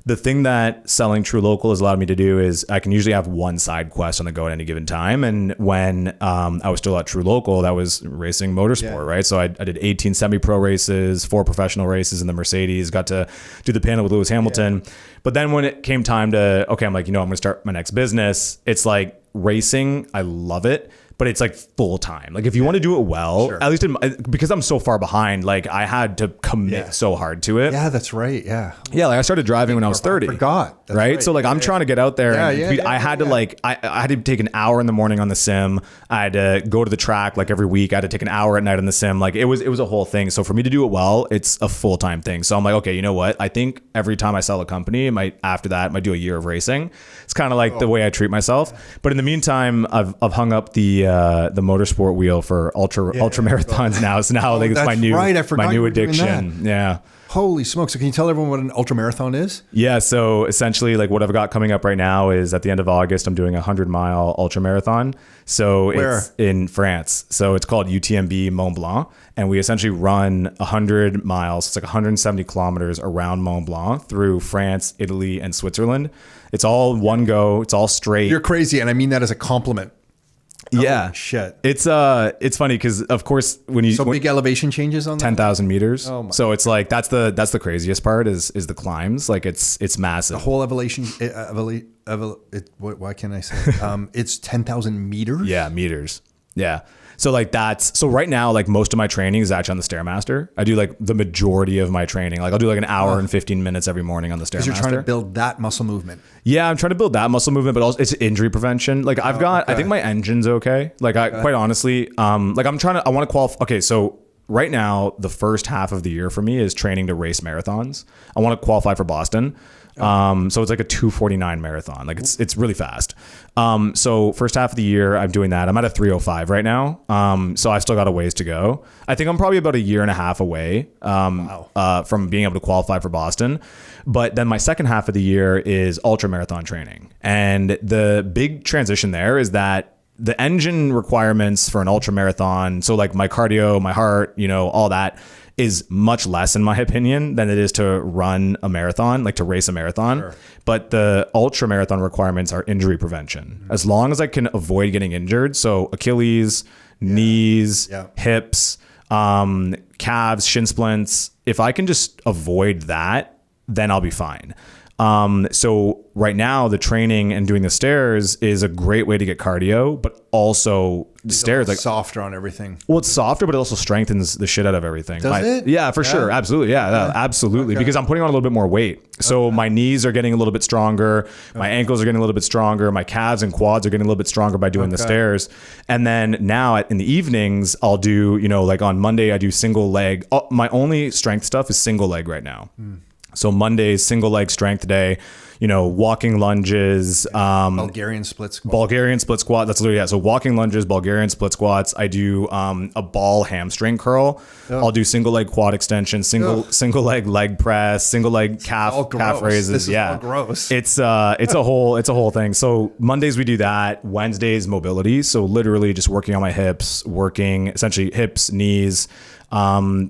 The thing that selling True Local has allowed me to do is I can usually have one side quest on the go at any given time. And when I was still at True Local, that was racing motorsport, right? So I did 18 semi-pro races, 4 professional races in the Mercedes, got to do the panel with Lewis Hamilton. Yeah. But then when it came time to, okay, I'm like, I'm going to start my next business. It's like racing. I love it. But it's like full time. Like, if you want to do it well, at least because I'm so far behind, like, I had to commit so hard to it. Yeah, that's right. Yeah. Yeah. Like, I started driving when I was 30. I forgot. That's right. So like, I'm trying to get out there. I had to I had to take an hour in the morning on the sim. I had to go to the track like every week. I had to take an hour at night on the sim. Like, it was a whole thing. So for me to do it well, it's a full time thing. So I'm like, okay, you know what? I think every time I sell a company, after that, I might do a year of racing. It's kind of like the way I treat myself. But in the meantime, I've hung up the motorsport wheel for ultra marathons now. So now like, it's my new addiction. Yeah. Holy smokes. So can you tell everyone what an ultra marathon is? Yeah. So essentially, like, what I've got coming up right now is at the end of August, I'm doing a 100-mile ultra marathon. So it's in France. So it's called UTMB Mont Blanc. And we essentially run 100 miles. It's like 170 kilometers around Mont Blanc through France, Italy, and Switzerland. It's all one go. It's all straight. You're crazy. And I mean that as a compliment. Yeah. Oh, shit. It's funny because, of course, big elevation changes on that? 10,000 meters. Oh my. So it's like that's the craziest part is the climbs. Like, it's massive. The whole elevation. Why can't I say? It's 10,000 meters. Yeah, meters. Yeah. So like so right now, like most of my training is actually on the Stairmaster. I do like the majority of my training. Like I'll do like an hour and 15 minutes every morning on the Stairmaster. Because you're trying to build that muscle movement. Yeah, I'm trying to build that muscle movement, but also it's injury prevention. Like I think my engine's okay. Like quite honestly, like I want to qualify. Okay, so right now, the first half of the year for me is training to race marathons. I want to qualify for Boston. So it's like a 2:49 marathon. Like it's really fast. So first half of the year, I'm doing that. I'm at a 3:05 right now. So I've still got a ways to go. I think I'm probably about a year and a half away, from being able to qualify for Boston. But then my second half of the year is ultra marathon training. And the big transition there is that the engine requirements for an ultra marathon, so like my cardio, my heart, all that is much less in my opinion than it is to run a marathon, like to race a marathon. Sure. But the ultra marathon requirements are injury prevention. Mm-hmm. As long as I can avoid getting injured, so Achilles, knees, hips, calves, shin splints, if I can just avoid that, then I'll be fine. So right now the training and doing the stairs is a great way to get cardio, but also the stairs like softer on everything. Well, it's softer, but it also strengthens the shit out of everything. Does it? Yeah, for sure. Absolutely. Yeah, absolutely. Okay. Because I'm putting on a little bit more weight. So my knees are getting a little bit stronger. My ankles are getting a little bit stronger. My calves and quads are getting a little bit stronger by doing the stairs. And then now in the evenings, I'll do, like on Monday, I do single leg. My only strength stuff is single leg right now. So Monday's single leg strength day, walking lunges, Bulgarian split squat. That's literally, yeah. So walking lunges, Bulgarian split squats. I do a ball hamstring curl. I'll do single leg quad extension, single leg press, single leg calf raises. This is all gross. It's a whole thing. So Mondays we do that. Wednesdays mobility. So literally just working on my hips, working essentially hips, knees.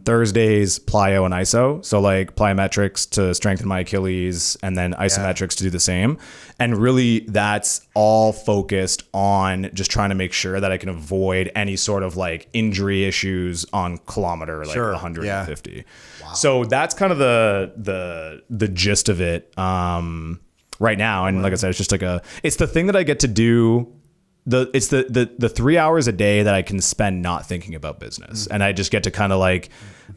Thursdays, plyo and iso. So like plyometrics to strengthen my Achilles and then isometrics to do the same. And really that's all focused on just trying to make sure that I can avoid any sort of like injury issues on kilometer, like 150. Yeah. Wow. So that's kind of the gist of it, right now. And like I said, it's just like it's the thing that I get to do. It's the 3 hours a day that I can spend not thinking about business, and I just get to kind of like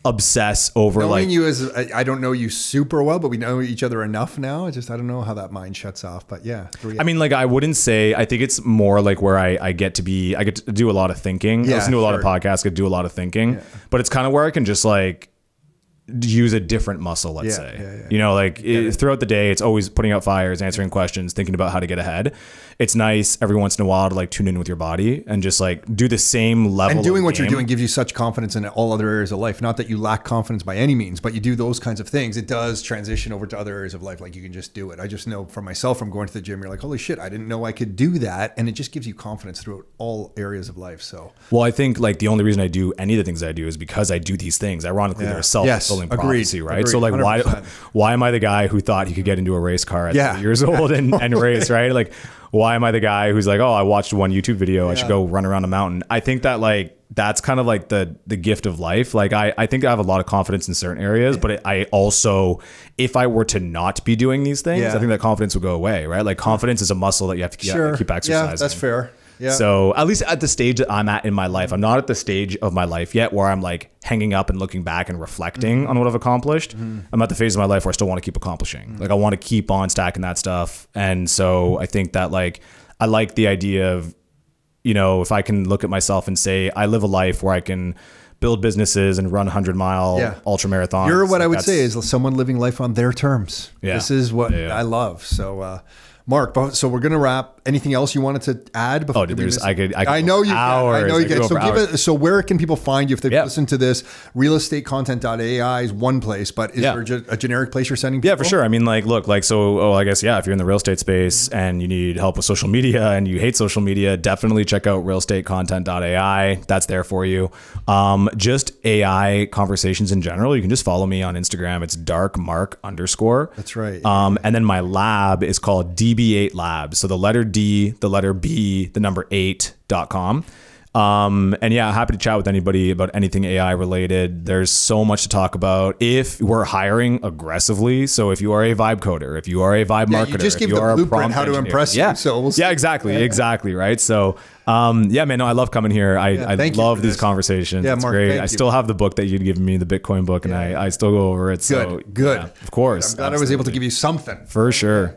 obsess over knowing you as I don't know you super well, but we know each other enough now. I don't know how that mind shuts off. But yeah, I mean, like I wouldn't say. I think it's more like where I get to do a lot of thinking. I listen to a lot of podcasts. I do a lot of thinking, but it's kind of where I can just like use a different muscle, let's say. Throughout the day, it's always putting out fires, answering questions, thinking about how to get ahead. It's nice every once in a while to like tune in with your body and just like do the same level. And doing what you're doing gives you such confidence in all other areas of life. Not that you lack confidence by any means, but you do those kinds of things. It does transition over to other areas of life. Like you can just do it. I just know for myself from going to the gym, you're like, holy shit, I didn't know I could do that. And it just gives you confidence throughout all areas of life. So, well, I think like the only reason I do any of the things I do is because I do these things. Ironically, they're a self-fulfilling prophecy, right? Agreed. So like 100%. why am I the guy who thought he could get into a race car at 3 years old and race, right? Like, why am I the guy who's like, oh, I watched one YouTube video, I should go run around a mountain? I think that like that's kind of like the gift of life. Like I think I have a lot of confidence in certain areas, but I also, if I were to not be doing these things, I think that confidence would go away, right? Like confidence is a muscle that you have to keep exercising. Yeah, that's fair. Yeah. So at least at the stage that I'm at in my life, I'm not at the stage of my life yet where I'm like hanging up and looking back and reflecting on what I've accomplished. I'm at the phase of my life where I still want to keep accomplishing. Like I want to keep on stacking that stuff. And so I think that like, I like the idea of, if I can look at myself and say, I live a life where I can build businesses and run 100-mile ultra marathons. You're what I would say is someone living life on their terms. Yeah. This is what I love. So, Mark, so we're going to wrap. Anything else you wanted to add before? I know you can. So where can people find you if they listen to this? Realestatecontent.ai is one place, but is there a generic place you're sending people? Yeah, for sure. I mean, I guess, if you're in the real estate space and you need help with social media and you hate social media, definitely check out realestatecontent.ai. That's there for you. Just AI conversations in general. You can just follow me on Instagram. It's darkmark_. That's right. And then my lab is called DB8 Labs. So the letter D, the letter B, the number 8.com. And yeah, happy to chat with anybody about anything AI related. There's so much to talk about if we're hiring aggressively. So if you are a vibe coder, if you are a vibe marketer, you just if gave you the are a blueprint prompt how to engineer. impress yeah. you. So we'll see. Yeah, exactly. Right. So, yeah, man, no, I love coming here. I thank you love for these this. conversations. Yeah, it's Mark, great. thank I you. still have the book that you'd given me, the Bitcoin book, and I still go over it. So Good. yeah, of course. I'm glad I was able to give you something. For sure.